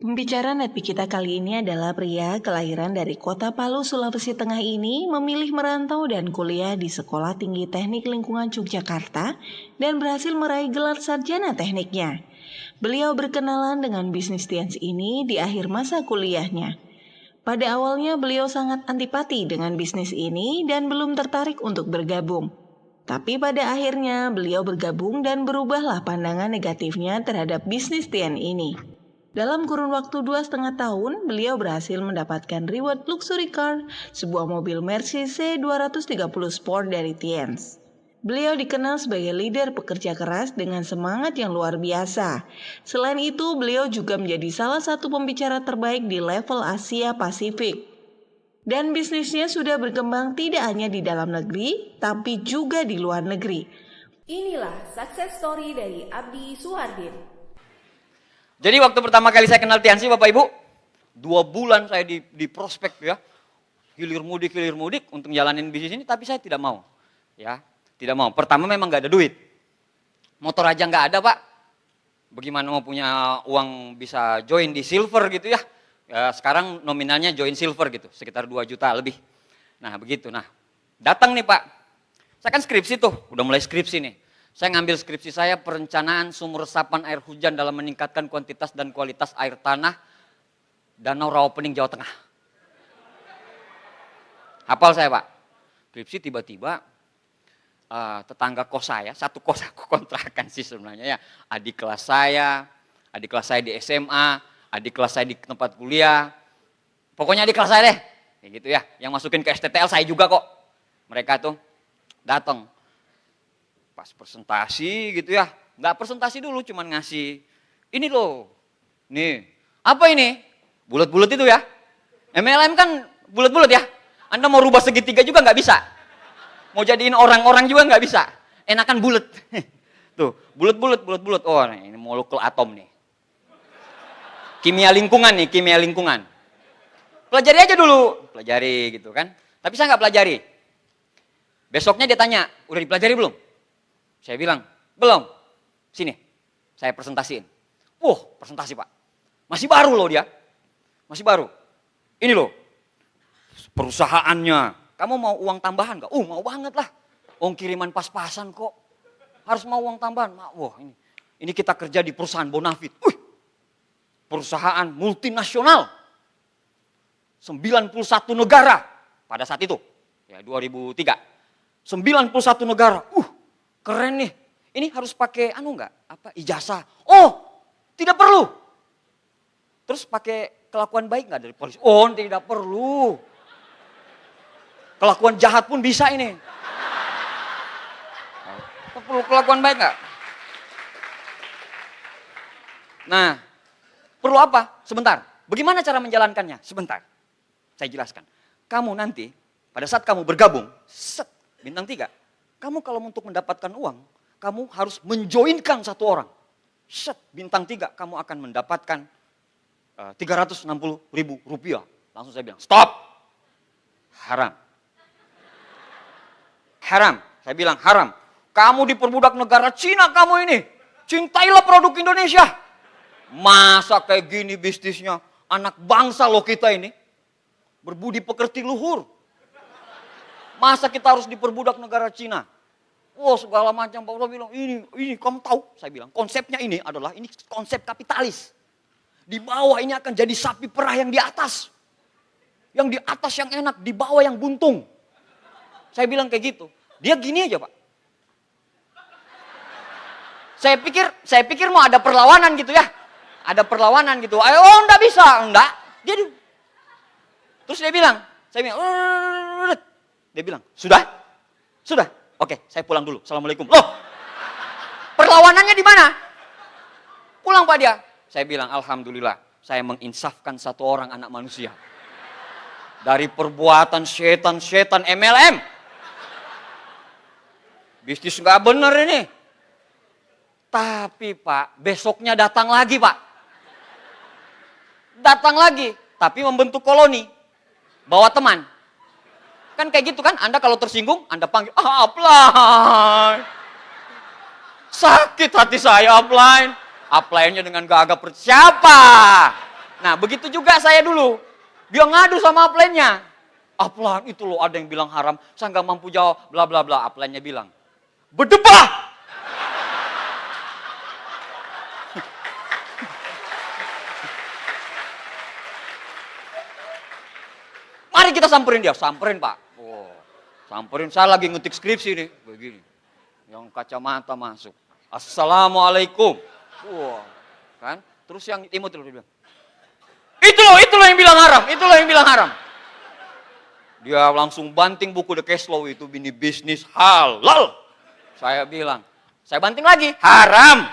Pembicara Netpi kita kali ini adalah pria kelahiran dari kota Palu, Sulawesi Tengah ini memilih merantau dan kuliah di Sekolah Tinggi Teknik Lingkungan Yogyakarta dan berhasil meraih gelar sarjana tekniknya. Beliau berkenalan dengan bisnis sains ini di akhir masa kuliahnya. Pada awalnya beliau sangat antipati dengan bisnis ini dan belum tertarik untuk bergabung. Tapi pada akhirnya beliau bergabung dan berubahlah pandangan negatifnya terhadap bisnis sains ini. Dalam kurun waktu 2,5 tahun, beliau berhasil mendapatkan reward luxury car, sebuah mobil Mercedes C230 Sport dari Tiens. Beliau dikenal sebagai leader pekerja keras dengan semangat yang luar biasa. Selain itu, beliau juga menjadi salah satu pembicara terbaik di level Asia Pasifik. Dan bisnisnya sudah berkembang tidak hanya di dalam negeri, tapi juga di luar negeri. Inilah success story dari Abdi Suhardin. Jadi waktu pertama kali saya kenal Tiansi Bapak Ibu, 2 bulan saya di prospek ya, hilir mudik untuk jalanin bisnis ini, tapi saya tidak mau, ya, tidak mau. Pertama memang nggak ada duit, motor aja nggak ada Pak, bagaimana mau punya uang bisa join di silver gitu ya. Ya, sekarang nominalnya join silver gitu, sekitar 2 juta lebih. Nah begitu, nah datang nih Pak, saya kan skripsi tuh, udah mulai skripsi nih. Saya ngambil skripsi saya perencanaan sumur resapan air hujan dalam meningkatkan kuantitas dan kualitas air tanah Danau Rawapening Jawa Tengah. Hafal saya Pak, skripsi tiba-tiba tetangga kos saya, satu kos aku kontrakan sih sebenarnya ya, adik kelas saya di SMA, adik kelas saya di tempat kuliah, pokoknya adik kelas saya deh, kayak gitu ya, yang masukin ke STTL saya juga kok. Mereka tuh datang, pas presentasi gitu ya, nggak presentasi dulu, cuman ngasih, ini loh, nih, apa ini? Bulat-bulat itu ya, MLM kan bulat-bulat ya, Anda mau rubah segitiga juga nggak bisa, mau jadiin orang-orang juga nggak bisa, enakan bulat, tuh, bulat-bulat, oh ini molekul atom nih. Kimia lingkungan. Pelajari aja dulu, pelajari gitu kan. Tapi saya nggak pelajari. Besoknya dia tanya, udah dipelajari belum? Saya bilang, belum. Sini, saya presentasiin. Presentasi Pak. Masih baru loh dia. Masih baru. Ini loh, perusahaannya. Kamu mau uang tambahan nggak? Mau banget lah. Kiriman pas-pasan kok. Harus mau uang tambahan. Wah ini kita kerja di perusahaan Bonafit. Perusahaan multinasional, 91 negara pada saat itu, ya 2003, 91 negara, keren nih, ini harus pakai ijazah, tidak perlu, terus pakai kelakuan baik nggak dari polisi, tidak perlu, kelakuan jahat pun bisa ini, perlu kelakuan baik nggak? Nah, perlu apa? Sebentar. Bagaimana cara menjalankannya? Sebentar. Saya jelaskan. Kamu nanti, pada saat kamu bergabung, bintang 3. Kamu kalau untuk mendapatkan uang, kamu harus menjoinkan satu orang. Bintang 3, kamu akan mendapatkan 360.000 rupiah. Langsung saya bilang, stop. Haram. Haram. Saya bilang haram. Kamu diperbudak negara Cina kamu ini. Cintailah produk Indonesia. Masa kayak gini bisnisnya, anak bangsa loh kita ini, berbudi pekerti luhur. Masa kita harus diperbudak negara Cina? Segala macam. Pak Udah bilang, ini kamu tahu? Saya bilang, konsepnya ini adalah, ini konsep kapitalis. Di bawah ini akan jadi sapi perah yang di atas. Yang di atas yang enak, di bawah yang buntung. Saya bilang kayak gitu. Dia gini aja Pak. Saya pikir mau ada perlawanan gitu ya. Ada perlawanan gitu. Enggak bisa. Enggak. Terus dia bilang, sudah? Oke, saya pulang dulu. Assalamualaikum. Loh, perlawanannya di mana? Pulang Pak dia. Saya bilang, alhamdulillah, saya menginsafkan satu orang anak manusia. Dari perbuatan setan MLM. Bisnis nggak bener ini. Tapi Pak, besoknya datang lagi Pak. Tapi membentuk koloni. Bawa teman. Kan kayak gitu kan, Anda kalau tersinggung, Anda panggil, upline. Sakit hati saya upline. Upline-nya dengan gagap, siapa? Nah, begitu juga saya dulu. Dia ngadu sama upline-nya. Upline itu loh ada yang bilang haram, saya nggak mampu jawab, bla bla bla. Upline-nya bilang, berdebat. Mari kita samperin dia, samperin Pak. Oh, samperin, saya lagi ngetik skripsi nih, begini. Yang kacamata masuk. Assalamualaikum. Wah, kan? Terus yang imut itu dia bilang, itu loh yang bilang haram, itu loh yang bilang haram. Dia langsung banting buku The Cash Flow itu, ini bisnis halal. Saya bilang, saya banting lagi, haram.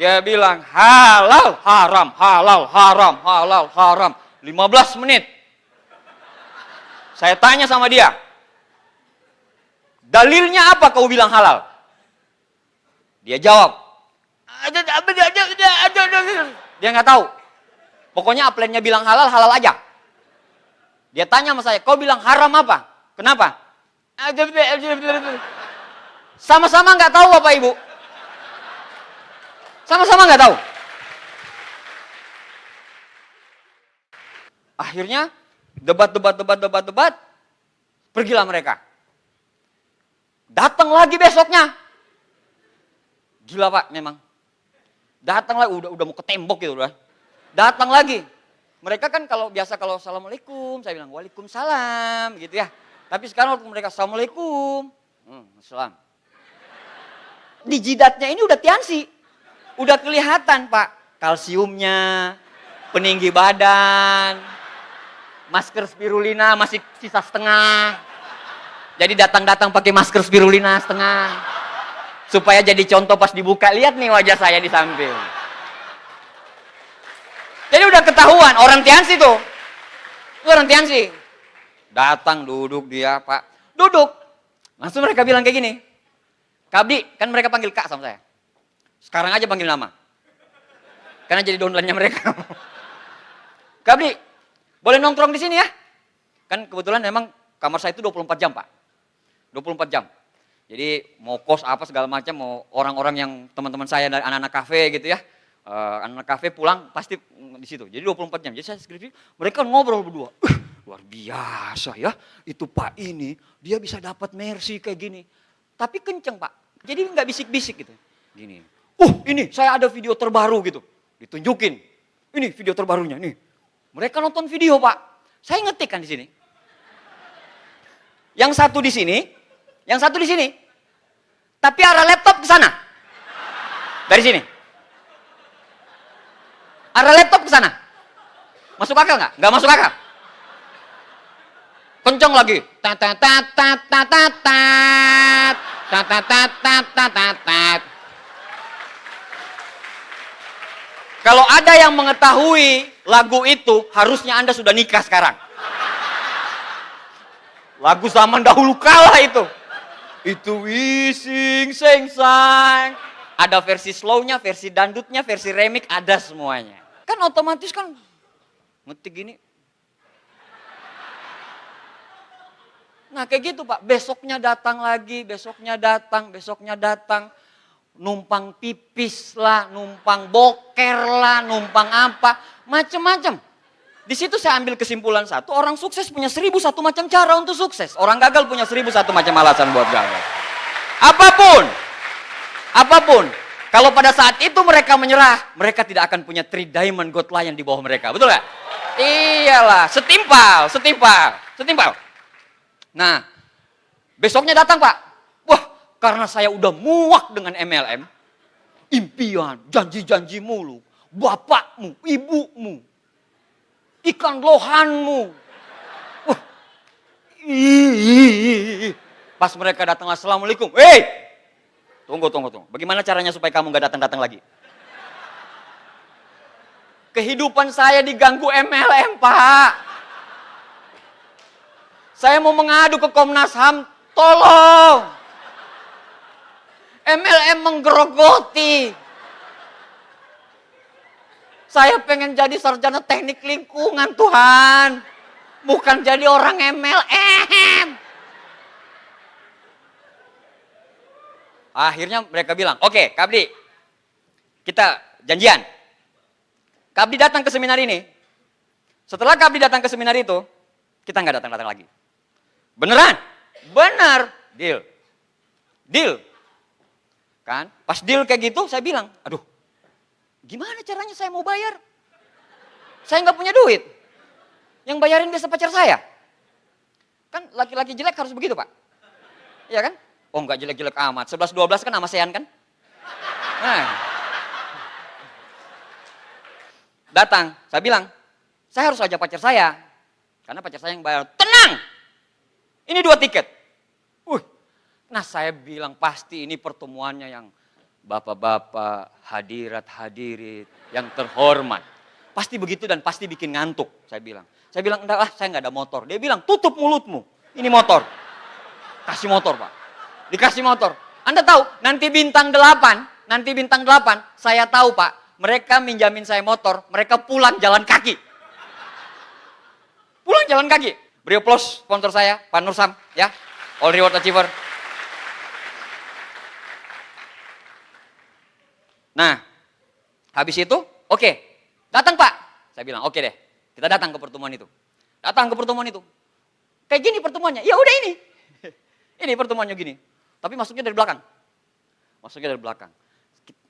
Dia bilang, halal, haram, halal, haram, halal, haram. 15 menit. Saya tanya sama dia, dalilnya apa kau bilang halal? Dia jawab, dia nggak tahu. Pokoknya upline-nya bilang halal, halal aja. Dia tanya sama saya, kau bilang haram apa? Kenapa? Sama-sama nggak tahu Bapak Ibu. Sama-sama nggak tahu. Akhirnya debat, pergilah mereka. Datang lagi besoknya. Gila Pak, memang. Datang lagi, udah mau ke tembok gitu udah. Datang lagi. Mereka kan kalau biasa kalau assalamualaikum, saya bilang waalaikumsalam gitu ya. Tapi sekarang waktu mereka assalamualaikum, salam. Di jidatnya ini udah tiansi. Udah kelihatan Pak, kalsiumnya, peninggi badan. Masker spirulina masih sisa setengah. Jadi datang-datang pakai masker spirulina setengah. Supaya jadi contoh pas dibuka. Lihat nih wajah saya di samping. Jadi udah ketahuan. Orang Tiansi tuh. Itu orang Tiansi. Datang duduk dia Pak. Duduk. Langsung mereka bilang kayak gini. Kabdi, kan mereka panggil Kak sama saya. Sekarang aja panggil nama. Karena jadi downline-nya mereka. Kabdi, boleh nongkrong di sini ya? Kan kebetulan memang kamar saya itu 24 jam Pak. 24 jam. Jadi mau kos apa segala macam, mau orang-orang yang teman-teman saya dari anak-anak kafe gitu ya. Anak-anak kafe pulang pasti di situ. Jadi 24 jam. Jadi saya skripsi, mereka ngobrol berdua. Luar biasa ya. Itu Pak ini, dia bisa dapat mercy kayak gini. Tapi kenceng Pak. Jadi nggak bisik-bisik gitu. Gini. Ini saya ada video terbaru gitu. Ditunjukin. Ini video terbarunya nih. Mereka nonton video Pak. Saya ngetik kan di sini. Yang satu di sini, yang satu di sini. Tapi arah laptop ke sana. Dari sini. Arah laptop ke sana. Masuk akal nggak? Nggak masuk akal. Kenceng lagi. Kalau ada yang mengetahui lagu itu, harusnya Anda sudah nikah sekarang. Lagu zaman dahulu kala itu. Itu wising, seng-sang. Ada versi slownya, versi dangdutnya, versi remix, ada semuanya. Kan otomatis kan ngetik gini. Nah kayak gitu Pak, besoknya datang lagi, besoknya datang. Numpang pipis lah, numpang boker lah, numpang apa, macem-macem. Di situ saya ambil kesimpulan satu, orang sukses punya 1001 macam cara untuk sukses. Orang gagal punya 1001 macam alasan buat gagal. Apapun. Kalau pada saat itu mereka menyerah, mereka tidak akan punya 3 diamond god lion di bawah mereka. Betul gak? Iyalah, setimpal. Nah, besoknya datang Pak. Karena saya udah muak dengan MLM, impian, janji-janji mulu, bapakmu, ibumu, ikan lohanmu. Pas mereka datang, assalamualaikum, tunggu. Bagaimana caranya supaya kamu gak datang-datang lagi? Kehidupan saya diganggu MLM Pak. Saya mau mengadu ke Komnas HAM, tolong. MLM menggerogoti. Saya pengen jadi sarjana teknik lingkungan Tuhan. Bukan jadi orang MLM. Akhirnya mereka bilang, oke Kabdi, kita janjian. Kak Abdi datang ke seminar ini. Setelah Kak Abdi datang ke seminar itu, kita nggak datang-datang lagi. Beneran? Benar. Deal. Deal. Kan? Pas deal kayak gitu, saya bilang, aduh, gimana caranya saya mau bayar? Saya nggak punya duit. Yang bayarin biasa pacar saya. Kan laki-laki jelek harus begitu, Pak. Iya kan? Oh, nggak jelek-jelek amat. 11-12 kan sama Sean kan? Nah. Datang, saya bilang, saya harus ajak pacar saya. Karena pacar saya yang bayar. Tenang! Ini 2 tiket. Nah saya bilang pasti ini pertemuannya yang bapak-bapak, hadirat-hadirit, yang terhormat. Pasti begitu dan pasti bikin ngantuk, saya bilang. Saya bilang, enggak lah, saya nggak ada motor. Dia bilang, tutup mulutmu, ini motor. Kasih motor, Pak. Dikasih motor. Anda tahu, nanti bintang 8, saya tahu, Pak, mereka minjamin saya motor, mereka pulang jalan kaki. Pulang jalan kaki. Beri aplaus sponsor saya, Pak Nursam, ya. All Reward Achiever. Nah, habis itu, oke, datang Pak. Saya bilang, oke deh, kita datang ke pertemuan itu. Datang ke pertemuan itu. Kayak gini pertemuannya, ya udah ini. Ini pertemuannya gini. Tapi masuknya dari belakang. Masuknya dari belakang.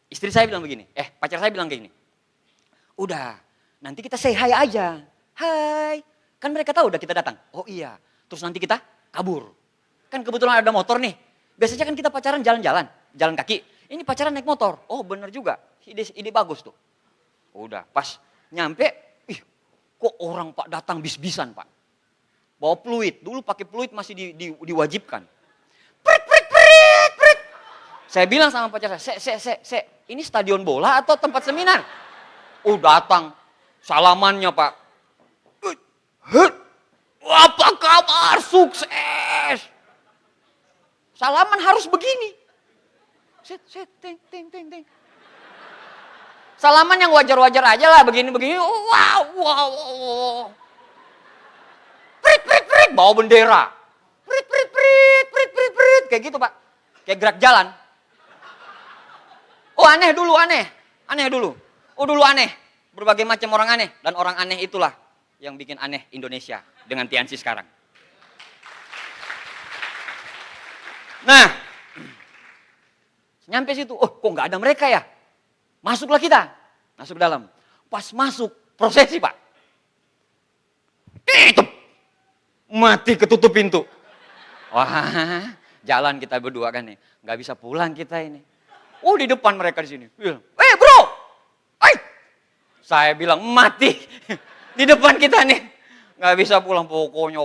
Istri saya bilang begini, pacar saya bilang kayak gini. Udah, nanti kita say hi aja. Hai, kan mereka tahu udah kita datang. Oh iya, terus nanti kita kabur. Kan kebetulan ada motor nih. Biasanya kan kita pacaran jalan-jalan, jalan kaki. Ini pacaran naik motor. Oh bener juga, ide bagus tuh. Udah, pas nyampe, kok orang Pak datang bis-bisan Pak. Bawa peluit, dulu pakai peluit masih diwajibkan. Prit. Saya bilang sama pacar saya, ini stadion bola atau tempat seminar? Datang, salamannya Pak. Apa kabar? Sukses. Salaman harus begini. Ting. Salaman yang wajar-wajar aja lah, begini-begini. Wow. Prit. Bawa bendera. Prit. Kayak gitu Pak. Kayak gerak jalan. Aneh dulu. Dulu aneh. Berbagai macam orang aneh. Dan orang aneh itulah yang bikin aneh Indonesia dengan Tiansi sekarang. Nah, nyampe situ, kok nggak ada mereka ya? Masuklah kita, masuk dalam. Pas masuk, prosesi Pak. Mati ketutup pintu. Wah, jalan kita berdua kan nih, nggak bisa pulang kita ini. Di depan mereka di sini. Bro, saya bilang mati di depan kita nih, nggak bisa pulang pokoknya.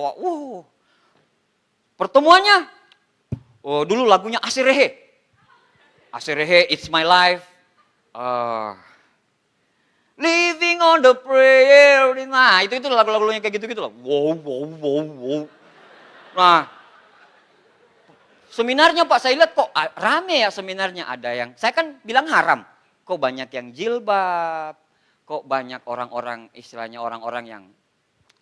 Pertemuannya, dulu lagunya Asirehe, It's My Life. Living on the prayer. Nah, itu lagu-lagunya kayak gitu-gitu lah. Wow. Nah, seminarnya Pak, saya lihat kok rame ya seminarnya. Ada yang, saya kan bilang haram. Kok banyak yang jilbab. Kok banyak orang-orang, istilahnya orang-orang yang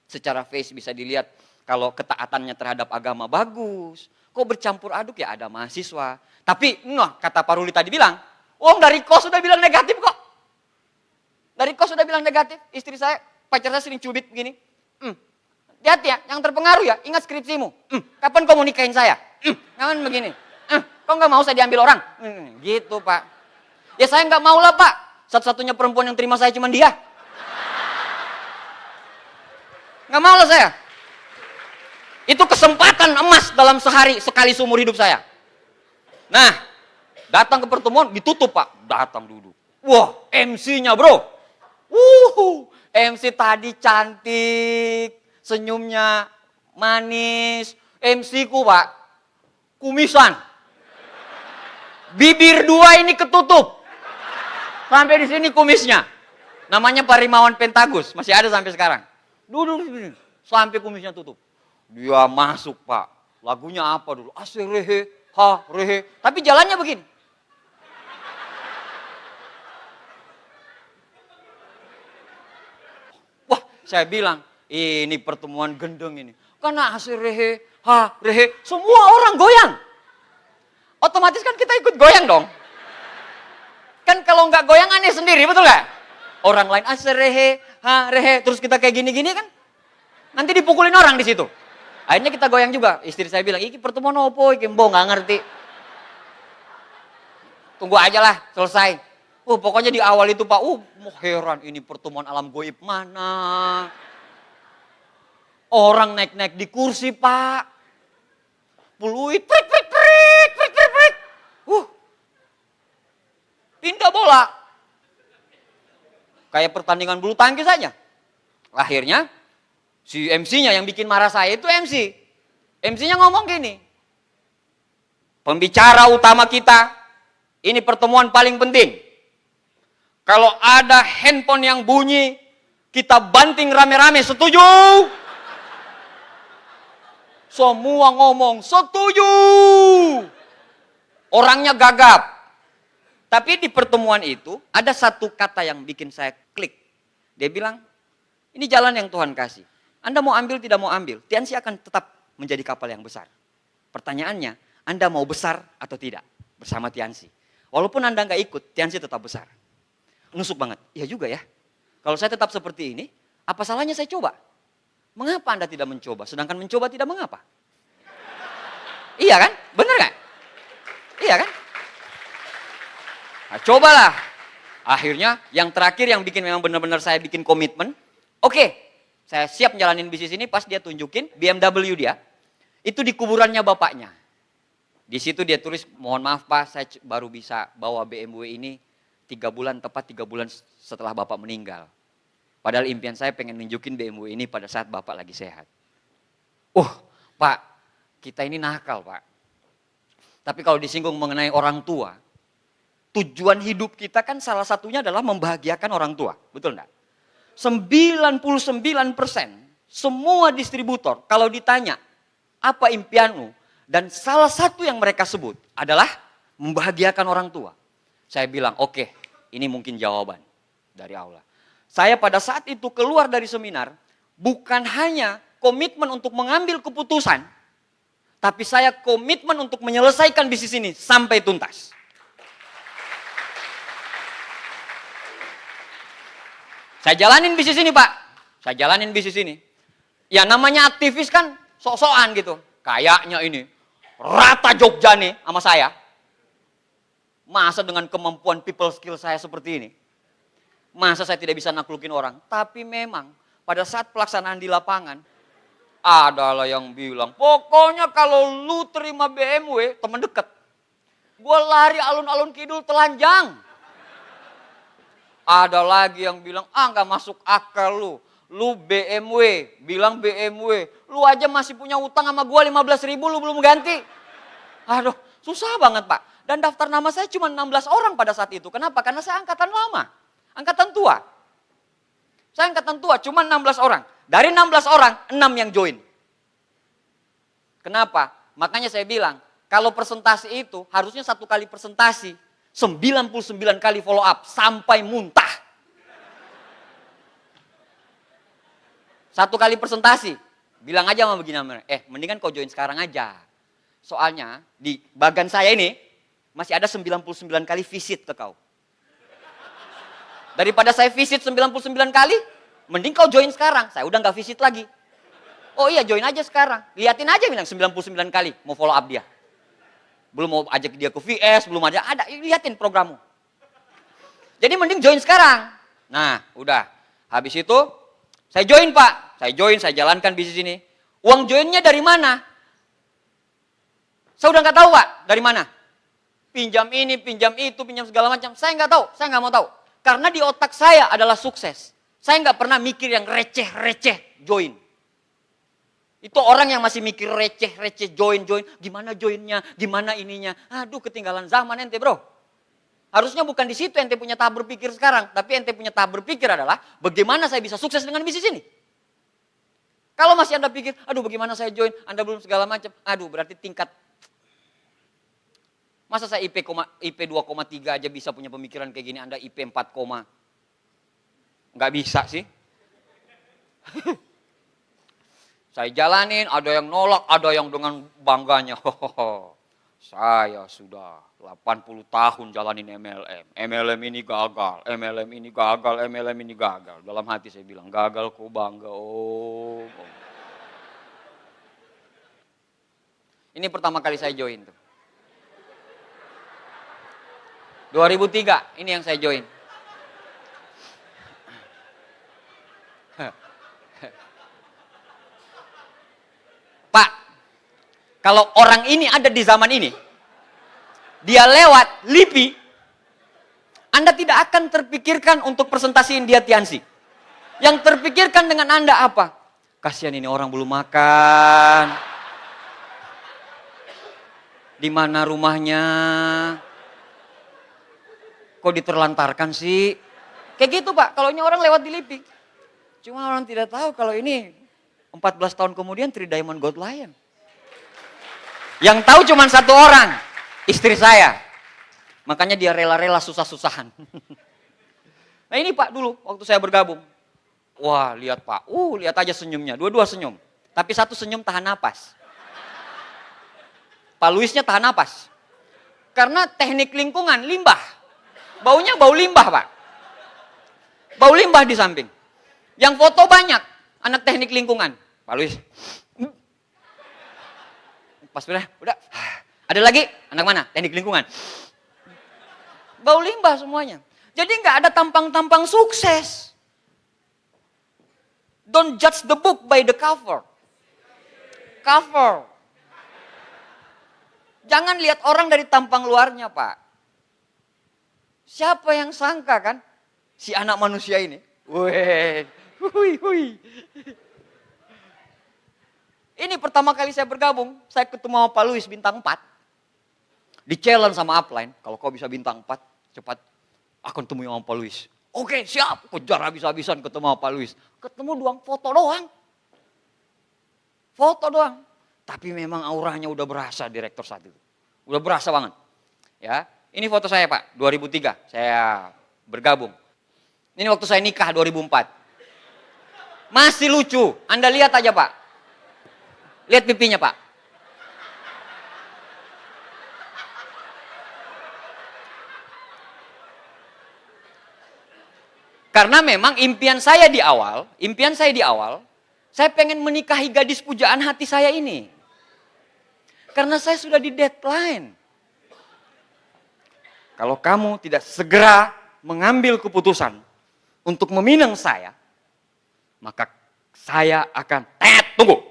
secara face bisa dilihat kalau ketaatannya terhadap agama bagus. Kok bercampur aduk ya, ada mahasiswa. Tapi, kata Pak Ruli tadi bilang, dari kos sudah bilang negatif kok. Dari kos sudah bilang negatif. Istri saya, pacar saya sering cubit begini. Hati-hati ya, yang terpengaruh ya, ingat skripsimu. Kapan kau mau nikahin saya? Kapan begini? Kok nggak mau saya diambil orang? Gitu Pak. Ya saya nggak mau lah Pak. Satu-satunya perempuan yang terima saya cuma dia. Nggak mau lah saya. Itu kesempatan emas dalam sehari, sekali seumur hidup saya. Nah, datang ke pertemuan, ditutup Pak. Datang duduk. Wah, MC-nya bro. MC tadi cantik, senyumnya manis. MC-ku Pak, kumisan. Bibir 2 ini ketutup. Sampai di sini kumisnya. Namanya Pak Rimawan Pentagus, masih ada sampai sekarang. Duduk di sini, sampai kumisnya tutup. Dia masuk Pak. Lagunya apa dulu? Asirehe, rehe. Tapi jalannya begini. Wah, saya bilang, ini pertemuan gendeng ini. Karena asirehe, rehe, semua orang goyang. Otomatis kan kita ikut goyang dong. Kan kalau nggak goyang aneh sendiri, betul nggak? Orang lain rehe, rehe, terus kita kayak gini-gini kan. Nanti dipukulin orang di situ. Akhirnya kita goyang juga. Istri saya bilang, iki pertemuan opo, iki mbok nggak ngerti. Tunggu aja lah, selesai. Pokoknya di awal itu Pak, mau heran ini pertemuan alam goib mana. Orang naik-naik di kursi Pak. Peluit, prik. Pindah bola. Kayak pertandingan bulu tangkis saja. Akhirnya, si MC-nya yang bikin marah saya itu MC. MC-nya ngomong gini. Pembicara utama kita, ini pertemuan paling penting. Kalau ada handphone yang bunyi, kita banting rame-rame, setuju? Semua ngomong, setuju. Orangnya gagap. Tapi di pertemuan itu, ada satu kata yang bikin saya klik. Dia bilang, ini jalan yang Tuhan kasih. Anda mau ambil, tidak mau ambil, Tiansi akan tetap menjadi kapal yang besar. Pertanyaannya, Anda mau besar atau tidak bersama Tiansi? Walaupun Anda nggak ikut, Tiansi tetap besar. Nusuk banget. Iya juga ya. Kalau saya tetap seperti ini, apa salahnya saya coba? Mengapa Anda tidak mencoba? Sedangkan mencoba tidak mengapa. Iya kan? Benar nggak? Iya kan? Nah, cobalah. Akhirnya yang terakhir yang bikin memang benar-benar saya bikin komitmen. Oke, saya siap menjalanin bisnis ini. Pas dia tunjukin BMW dia. Itu di kuburannya bapaknya. Di situ dia tulis, mohon maaf Pak, saya baru bisa bawa BMW ini 3 bulan, tepat 3 bulan setelah Bapak meninggal. Padahal impian saya pengen nunjukin BMW ini pada saat Bapak lagi sehat. Pak, kita ini nakal Pak. Tapi kalau disinggung mengenai orang tua, tujuan hidup kita kan salah satunya adalah membahagiakan orang tua. Betul enggak? 99% semua distributor kalau ditanya, apa impianmu? Dan salah satu yang mereka sebut adalah membahagiakan orang tua. Saya bilang, oke, ini mungkin jawaban dari Allah. Saya pada saat itu keluar dari seminar, bukan hanya komitmen untuk mengambil keputusan, tapi saya komitmen untuk menyelesaikan bisnis ini sampai tuntas. Saya jalanin bisnis ini Pak, saya jalanin bisnis ini. Ya namanya aktivis kan sok-sokan gitu. Kayaknya ini, rata Jogja nih sama saya. Masa dengan kemampuan people skill saya seperti ini. Masa saya tidak bisa naklukin orang. Tapi memang pada saat pelaksanaan di lapangan, adalah yang bilang, pokoknya kalau lu terima BMW, teman dekat. Gue lari alun-alun kidul telanjang. Ada lagi yang bilang, nggak masuk akal lu. Lu BMW, bilang BMW. Lu aja masih punya utang sama gua 15.000, lu belum ganti. Aduh, susah banget Pak. Dan daftar nama saya cuma 16 orang pada saat itu. Kenapa? Karena saya angkatan lama. Angkatan tua. Saya angkatan tua, cuma 16 orang. Dari 16 orang, 6 yang join. Kenapa? Makanya saya bilang, kalau presentasi itu harusnya 1 kali presentasi. 99 kali follow up sampai muntah. 1 kali presentasi, bilang aja sama begini, mendingan kau join sekarang aja. Soalnya di bagan saya ini masih ada 99 kali visit ke kau. Daripada saya visit 99 kali, mending kau join sekarang. Saya udah gak visit lagi. Oh iya, join aja sekarang. Liatin aja bilang 99 kali mau follow up dia. Belum mau ajak dia ke VS, belum ada, liatin programmu. Jadi mending join sekarang. Nah, udah. Habis itu, saya join Pak. Saya jalankan bisnis ini. Uang joinnya dari mana? Saya udah nggak tahu Pak, dari mana? Pinjam ini, pinjam itu, pinjam segala macam. Saya nggak tahu, saya nggak mau tahu. Karena di otak saya adalah sukses. Saya nggak pernah mikir yang receh-receh join. Itu orang yang masih mikir receh-receh join. Gimana joinnya, gimana ininya. Aduh, ketinggalan zaman ente bro. Harusnya bukan di situ ente punya tahap berpikir sekarang. Tapi ente punya tahap berpikir adalah bagaimana saya bisa sukses dengan bisnis ini. Kalau masih Anda pikir, aduh bagaimana saya join, Anda belum segala macam. Aduh berarti tingkat. Masa saya IP 2,3 aja bisa punya pemikiran kayak gini, Anda IP 4, nggak bisa sih. Saya jalanin, ada yang nolak, ada yang dengan bangganya. Saya sudah 80 tahun jalanin MLM. MLM ini gagal, MLM ini gagal, MLM ini gagal. Dalam hati saya bilang, gagal kok bangga. Oh. Ini pertama kali saya join tuh. 2003, ini yang saya join. Pak, kalau orang ini ada di zaman ini, dia lewat LIPI, Anda tidak akan terpikirkan untuk presentasiin dia Tiansi. Yang terpikirkan dengan Anda apa? Kasihan ini orang belum makan. Di mana rumahnya? Kok diterlantarkan sih? Kayak gitu Pak, kalau ini orang lewat di LIPI. Cuma orang tidak tahu kalau ini 14 tahun kemudian Three Diamond Gold Lion. Yang tahu cuma satu orang, istri saya. Makanya dia rela-rela susah-susahan. Nah ini Pak dulu waktu saya bergabung. Wah lihat Pak, lihat aja senyumnya, dua-dua senyum. Tapi satu senyum tahan napas. Pak Luisnya tahan napas. Karena teknik lingkungan, limbah. Baunya bau limbah Pak. Bau limbah di samping. Yang foto banyak, anak teknik lingkungan. Pak Luis. Pas udah. Ada lagi, anak mana? Teknik lingkungan. Bau limbah semuanya. Jadi nggak ada tampang-tampang sukses. Don't judge the book by the cover. Cover. Jangan lihat orang dari tampang luarnya, Pak. Siapa yang sangka kan? Si anak manusia ini. Wih. Ini pertama kali saya bergabung, saya ketemu sama Pak Luis bintang 4. Di challenge sama upline, kalau kau bisa bintang 4, cepat akan temui sama Pak Luis. Oke, siap. Kejar habis-habisan ketemu sama Pak Luis. Ketemu doang, foto doang. Foto doang. Tapi memang auranya udah berasa direktur saat itu. Udah berasa banget. Ya, ini foto saya Pak, 2003 saya bergabung. Ini waktu saya nikah 2004. Masih lucu, Anda lihat aja Pak. Lihat pipinya Pak. Karena memang impian saya di awal, saya pengen menikahi gadis pujaan hati saya ini. Karena saya sudah di deadline. Kalau kamu tidak segera mengambil keputusan untuk meminang saya, maka saya akan, tunggu.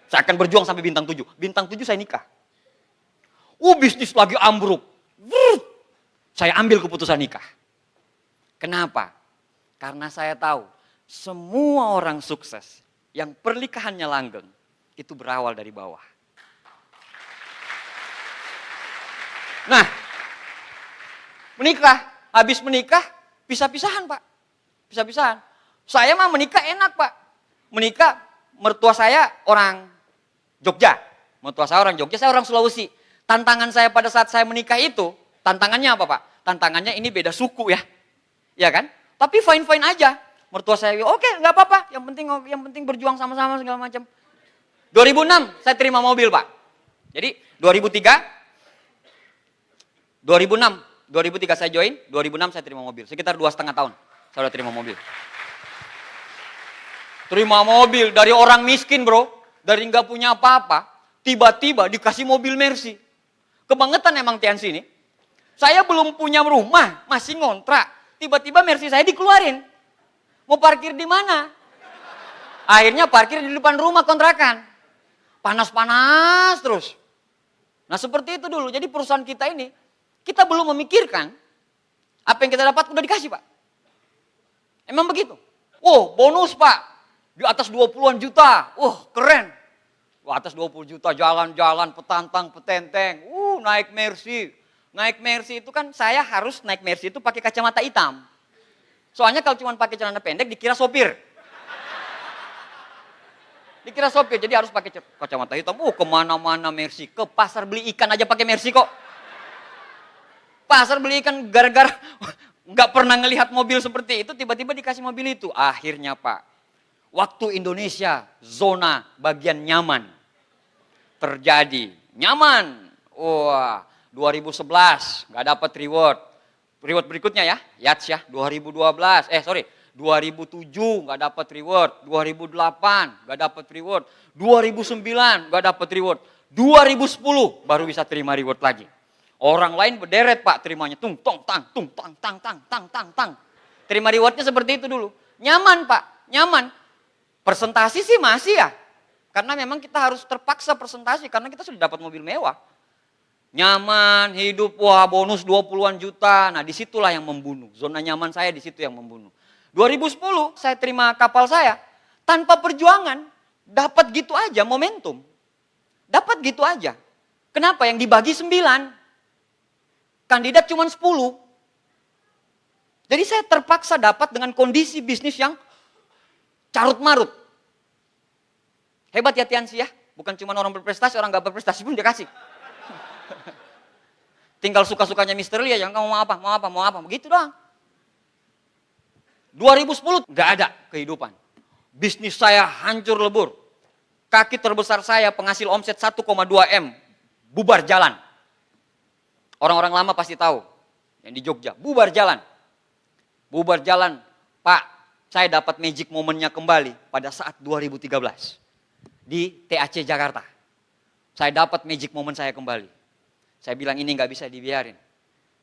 Saya akan berjuang sampai bintang 7. Bintang 7 saya nikah. Bisnis lagi ambruk. Saya ambil keputusan nikah. Kenapa? Karena saya tahu semua orang sukses yang pernikahannya langgeng itu berawal dari bawah. Nah, menikah, habis menikah pisah-pisahan Pak. Pisah-pisahan. Saya mah menikah enak Pak. Menikah mertua saya orang Jogja. Mertua saya orang Jogja, saya orang Sulawesi. Tantangan saya pada saat saya menikah itu, tantangannya apa Pak? Tantangannya ini beda suku ya. Ya kan? Tapi fine-fine aja. Mertua saya, oke, nggak apa-apa. Yang penting berjuang sama-sama segala macam. 2006 saya terima mobil Pak. Jadi 2003 saya join, 2006 saya terima mobil. Sekitar 2,5 tahun saya udah terima mobil. Terima mobil dari orang miskin bro. Dari nggak punya apa-apa. Tiba-tiba dikasih mobil Mercy. Kebangetan emang Tiansi ini. Saya belum punya rumah, masih ngontrak. Tiba-tiba Mercy saya dikeluarin. Mau parkir di mana? Akhirnya parkir di depan rumah kontrakan. Panas-panas terus. Nah seperti itu dulu. Jadi perusahaan kita ini, kita belum memikirkan apa yang kita dapat udah dikasih Pak. Emang begitu. Bonus Pak. Di atas 20-an juta. Keren. Atas 20 juta jalan-jalan, petantang, petenteng. Naik Mercy. Naik Mercy itu kan saya harus naik Mercy itu pakai kacamata hitam. Soalnya kalau cuma pakai celana pendek dikira sopir. Dikira sopir, jadi harus pakai kacamata hitam. Kemana-mana Mercy. Ke pasar beli ikan aja pakai Mercy kok. Pasar beli ikan gara-gara nggak pernah ngelihat mobil seperti itu, tiba-tiba dikasih mobil itu. Akhirnya Pak, waktu Indonesia zona bagian nyaman terjadi. Nyaman. 2011 nggak dapat reward. Reward berikutnya ya, Yachts ya, 2007 nggak dapat reward, 2008 nggak dapat reward, 2009 nggak dapat reward, 2010 baru bisa terima reward lagi. Orang lain berderet Pak terimanya, tung tong tang, tung tang tang tang tang tang tang. Terima rewardnya seperti itu dulu. Nyaman Pak, nyaman. Presentasi sih masih ya, karena memang kita harus terpaksa presentasi karena kita sudah dapat mobil mewah. Nyaman, hidup, wah bonus 20-an juta. Nah disitulah yang membunuh. Zona nyaman saya di situ yang membunuh. 2010 saya terima kapal saya. Tanpa perjuangan. Dapat gitu aja momentum. Dapat gitu aja. Kenapa? Yang dibagi 9. Kandidat cuma 10. Jadi saya terpaksa dapat dengan kondisi bisnis yang carut marut. Hebat ya Tiansi ya. Bukan cuma orang berprestasi, orang gak berprestasi pun dia kasih. Tinggal suka-sukanya Mr. Lee aja, kamu mau apa, begitu doang. 2010 nggak ada kehidupan. Bisnis saya hancur lebur. Kaki terbesar saya penghasil omset 1,2 M, bubar jalan. Orang-orang lama pasti tahu, yang di Jogja, bubar jalan. Bubar jalan, Pak, saya dapat magic momennya kembali pada saat 2013 di TAC Jakarta. Saya dapat magic moment saya kembali. Saya bilang ini nggak bisa dibiarin.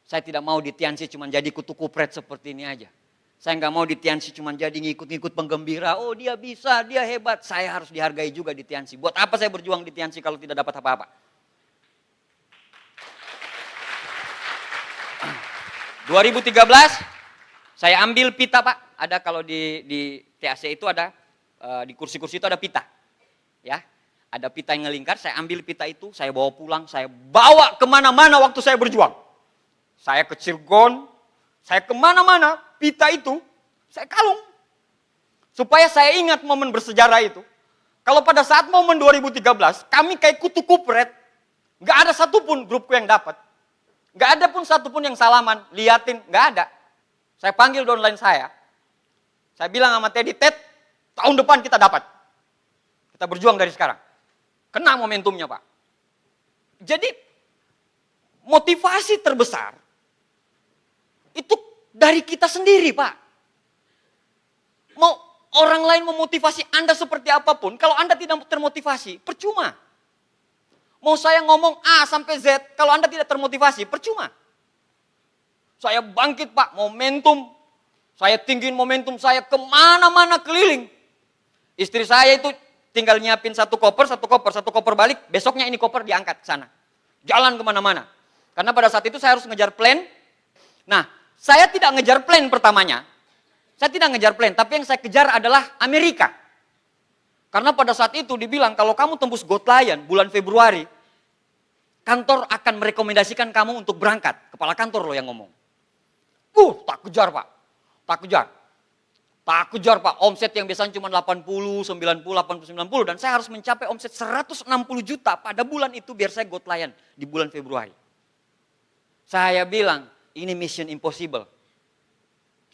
Saya tidak mau di Tiansi cuma jadi kutu kupret seperti ini aja. Saya nggak mau di Tiansi cuma jadi ngikut-ngikut penggembira. Oh dia bisa, dia hebat. Saya harus dihargai juga di Tiansi. Buat apa saya berjuang di Tiansi kalau tidak dapat apa-apa? 2013 saya ambil pita Pak. Ada kalau di TAC itu ada di kursi-kursi itu ada pita. Ya. Ada pita yang ngelingkar, saya ambil pita itu, saya bawa pulang, saya bawa kemana-mana waktu saya berjuang. Saya ke Cirebon, saya kemana-mana, pita itu, saya kalung. Supaya saya ingat momen bersejarah itu. Kalau pada saat momen 2013, kami kayak kutu kupret, nggak ada satupun grupku yang dapat. Nggak ada pun satupun yang salaman, liatin, nggak ada. Saya panggil downline saya bilang sama Teddy, Ted, tahun depan kita dapat. Kita berjuang dari sekarang. Kena momentumnya Pak. Jadi motivasi terbesar itu dari kita sendiri Pak. Mau orang lain memotivasi Anda seperti apapun, kalau Anda tidak termotivasi, percuma. Mau saya ngomong A sampai Z, kalau Anda tidak termotivasi, percuma. Saya bangkit Pak, momentum. Saya tinggiin momentum saya kemana-mana keliling. Istri saya itu tinggal nyiapin satu koper balik, besoknya ini koper diangkat ke sana. Jalan kemana-mana. Karena pada saat itu saya harus ngejar plan. Nah, saya tidak ngejar plan pertamanya. Saya tidak ngejar plan, tapi yang saya kejar adalah Amerika. Karena pada saat itu dibilang, kalau kamu tembus Got Lion bulan Februari, kantor akan merekomendasikan kamu untuk berangkat. Kepala kantor loh yang ngomong. Tak kejar Pak, tak kejar. Tak kejar Pak, omset yang biasanya cuma 80, 90, 80, 90. Dan saya harus mencapai omset 160 juta pada bulan itu biar saya Got Lion di bulan Februari. Saya bilang, ini mission impossible.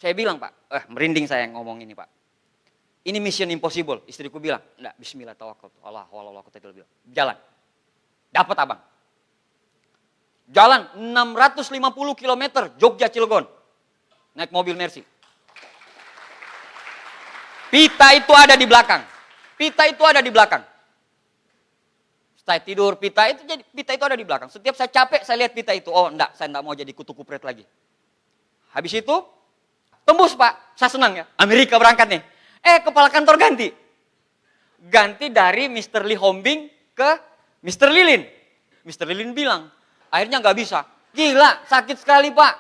Saya bilang Pak, merinding saya ngomong ini Pak. Ini mission impossible. Istriku bilang, enggak, bismillah tawakal. Allah, bilang, jalan. Dapat abang. Jalan 650 km Jogja Cilegon. Naik mobil Mercy. Pita itu ada di belakang. Pita itu ada di belakang. Saya tidur, pita itu ada di belakang. Setiap saya capek, saya lihat pita itu. Oh enggak, saya enggak mau jadi kutu kupret lagi. Habis itu, tembus Pak. Saya senang ya. Amerika berangkat nih. Kepala kantor ganti. Ganti dari Mr. Lee Hombing ke Mr. Lilin. Mr. Lilin bilang, akhirnya nggak bisa. Gila, sakit sekali Pak.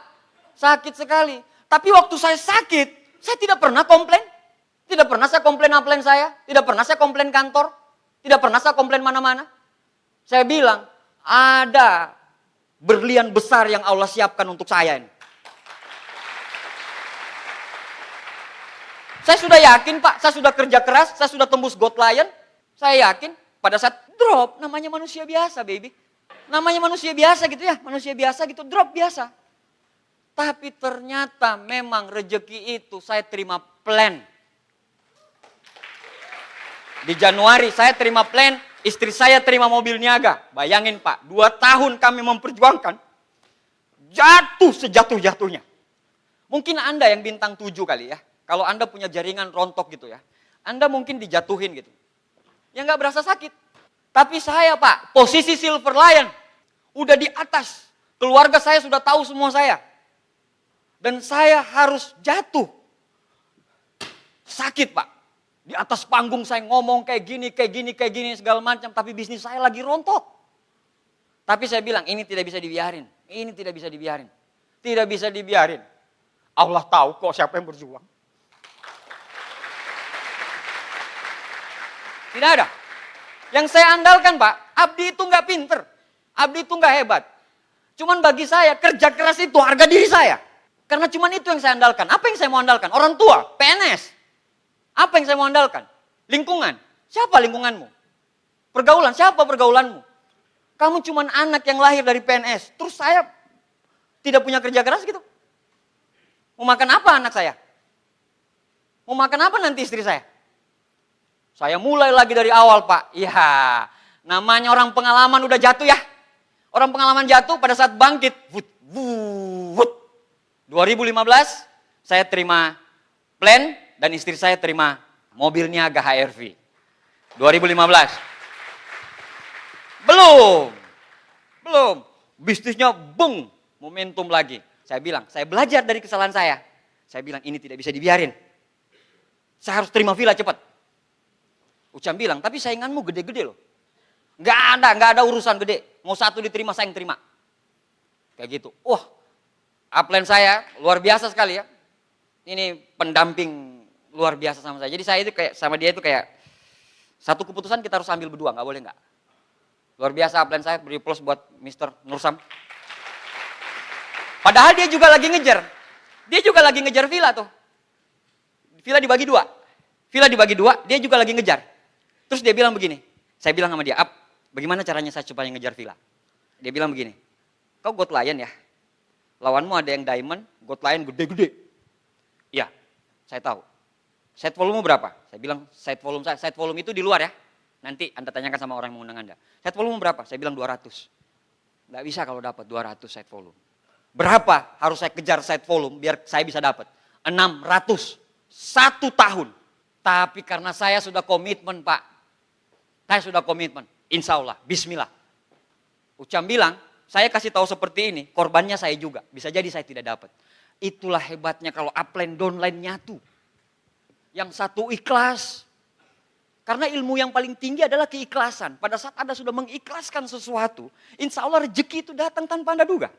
Sakit sekali. Tapi waktu saya sakit, saya tidak pernah komplain. Tidak pernah saya komplain upline saya. Tidak pernah saya komplain kantor. Tidak pernah saya komplain mana-mana. Saya bilang, ada berlian besar yang Allah siapkan untuk saya ini. Saya sudah yakin Pak, saya sudah kerja keras, saya sudah tembus Got Lion. Saya yakin pada saat drop, namanya manusia biasa baby. Namanya manusia biasa gitu ya, manusia biasa gitu, drop biasa. Tapi ternyata memang rezeki itu saya terima plan. Di Januari saya terima plan Istri saya terima mobil niaga. Bayangin Pak, 2 tahun kami memperjuangkan. Jatuh sejatuh-jatuhnya. Mungkin Anda yang bintang 7 kali ya. Kalau Anda punya jaringan rontok gitu ya. Anda mungkin dijatuhin gitu. Ya nggak berasa sakit. Tapi saya Pak, posisi Silver Lion. Udah di atas. Keluarga saya sudah tahu semua saya. Dan saya harus jatuh. Sakit Pak. Di atas panggung saya ngomong kayak gini segala macam. Tapi bisnis saya lagi rontok. Tapi saya bilang ini tidak bisa dibiarin. Ini tidak bisa dibiarin. Tidak bisa dibiarin. Allah tahu kok siapa yang berjuang. Tidak ada. Yang saya andalkan Pak, Abdi itu nggak pinter. Abdi itu nggak hebat. Cuman bagi saya kerja keras itu harga diri saya. Karena cuman itu yang saya andalkan. Apa yang saya mau andalkan? Orang tua, PNS. Apa yang saya mau andalkan? Lingkungan. Siapa lingkunganmu? Pergaulan. Siapa pergaulanmu? Kamu cuman anak yang lahir dari PNS. Terus saya tidak punya kerja keras gitu. Mau makan apa anak saya? Mau makan apa nanti istri saya? Saya mulai lagi dari awal Pak. Ya, namanya orang pengalaman udah jatuh ya. Orang pengalaman jatuh pada saat bangkit. 2015 saya terima plan dan istri saya terima mobil niaga HRV. 2015. Belum. Bisnisnya bung, momentum lagi. Saya bilang, saya belajar dari kesalahan saya. Saya bilang ini tidak bisa dibiarin. Saya harus terima villa cepat. Ucam bilang, tapi sainganmu gede-gede loh. Nggak ada urusan gede. Mau satu diterima, saya yang terima. Kayak gitu. Wah, upline saya luar biasa sekali ya. Ini pendamping luar biasa sama saya. Jadi saya itu kayak sama dia itu kayak satu keputusan kita harus ambil berdua, nggak boleh nggak. Luar biasa upline saya, beri plus buat Mr. Nursam. Padahal dia juga lagi ngejar. Dia juga lagi ngejar villa tuh. Villa dibagi 2. Villa dibagi 2, dia juga lagi ngejar. Terus dia bilang begini. Saya bilang sama dia, "Ap, bagaimana caranya saya supaya ngejar villa?" Dia bilang begini. "Kau God Lion ya? Lawanmu ada yang diamond, God Lion gede-gede." "Iya, saya tahu." "Set volume berapa?" Saya bilang, "Set volume itu di luar ya. Nanti Anda tanyakan sama orang yang mengundang Anda." "Set volume berapa?" Saya bilang 200. Nggak bisa kalau dapat 200 set volume. Berapa harus saya kejar set volume biar saya bisa dapat? 600. 1 tahun. Tapi karena saya sudah komitmen Pak. Saya sudah komitmen. Insya Allah. Bismillah. Ucam bilang, saya kasih tahu seperti ini. Korbannya saya juga. Bisa jadi saya tidak dapat. Itulah hebatnya kalau upline downline nyatu. Yang satu ikhlas. Karena ilmu yang paling tinggi adalah keikhlasan. Pada saat Anda sudah mengikhlaskan sesuatu. Insya Allah rezeki itu datang tanpa Anda duga.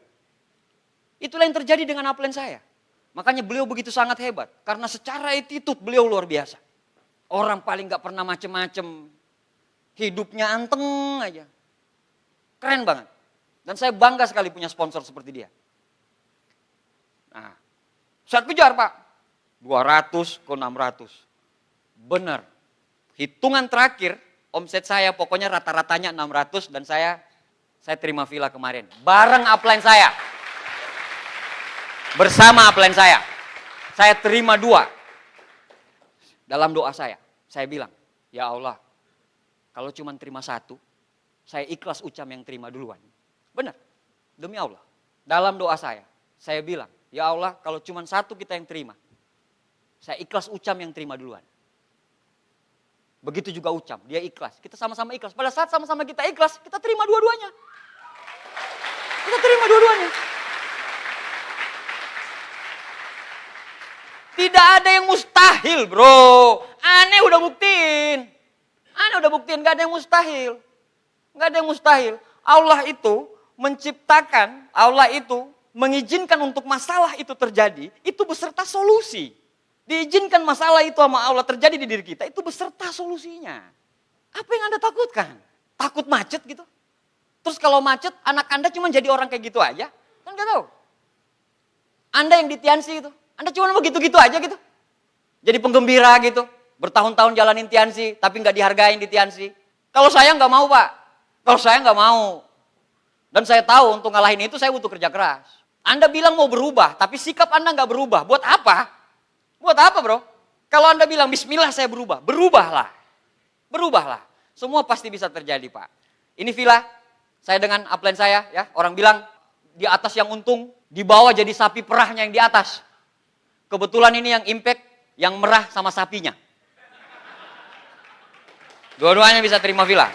Itulah yang terjadi dengan upline saya. Makanya beliau begitu sangat hebat. Karena secara attitude beliau luar biasa. Orang paling gak pernah macem-macem. Hidupnya anteng aja. Keren banget. Dan saya bangga sekali punya sponsor seperti dia. Nah, saya kejar Pak. 200 ke 600. Benar. Hitungan terakhir, omset saya pokoknya rata-ratanya 600 dan saya terima villa kemarin. Bareng upline saya. Bersama upline saya. Saya terima 2. Dalam doa saya bilang, ya Allah, kalau cuma terima 1, saya ikhlas Ucam yang terima duluan. Benar, demi Allah. Dalam doa saya bilang, ya Allah, kalau cuma 1 kita yang terima, saya ikhlas Ucam yang terima duluan. Begitu juga Ucam, dia ikhlas. Kita sama-sama ikhlas. Pada saat sama-sama kita ikhlas, kita terima dua-duanya. Kita terima dua-duanya. Tidak ada yang mustahil bro. Aneh udah buktiin. Gak ada yang mustahil. Gak ada yang mustahil. Allah itu menciptakan, Allah itu mengizinkan untuk masalah itu terjadi. Itu beserta solusi. Diizinkan masalah itu sama Allah terjadi di diri kita. Itu beserta solusinya. Apa yang Anda takutkan? Takut macet gitu? Terus kalau macet anak Anda cuma jadi orang kayak gitu aja? Kan gak tahu. Anda yang di Tiansi itu. Anda cuma begitu-gitu aja gitu. Jadi penggembira gitu. Bertahun-tahun jalanin Tiansi, tapi nggak dihargain di Tiansi. Kalau saya nggak mau Pak. Kalau saya nggak mau. Dan saya tahu untuk ngalahin itu saya butuh kerja keras. Anda bilang mau berubah, tapi sikap Anda nggak berubah. Buat apa? Buat apa bro? Kalau Anda bilang bismillah saya berubah. Berubahlah. Semua pasti bisa terjadi, Pak. Ini villa, saya dengan upline saya, ya, orang bilang di atas yang untung, di bawah jadi sapi perahnya yang di atas. Kebetulan ini yang impact, yang merah sama sapinya. Dua-duanya bisa terima villa.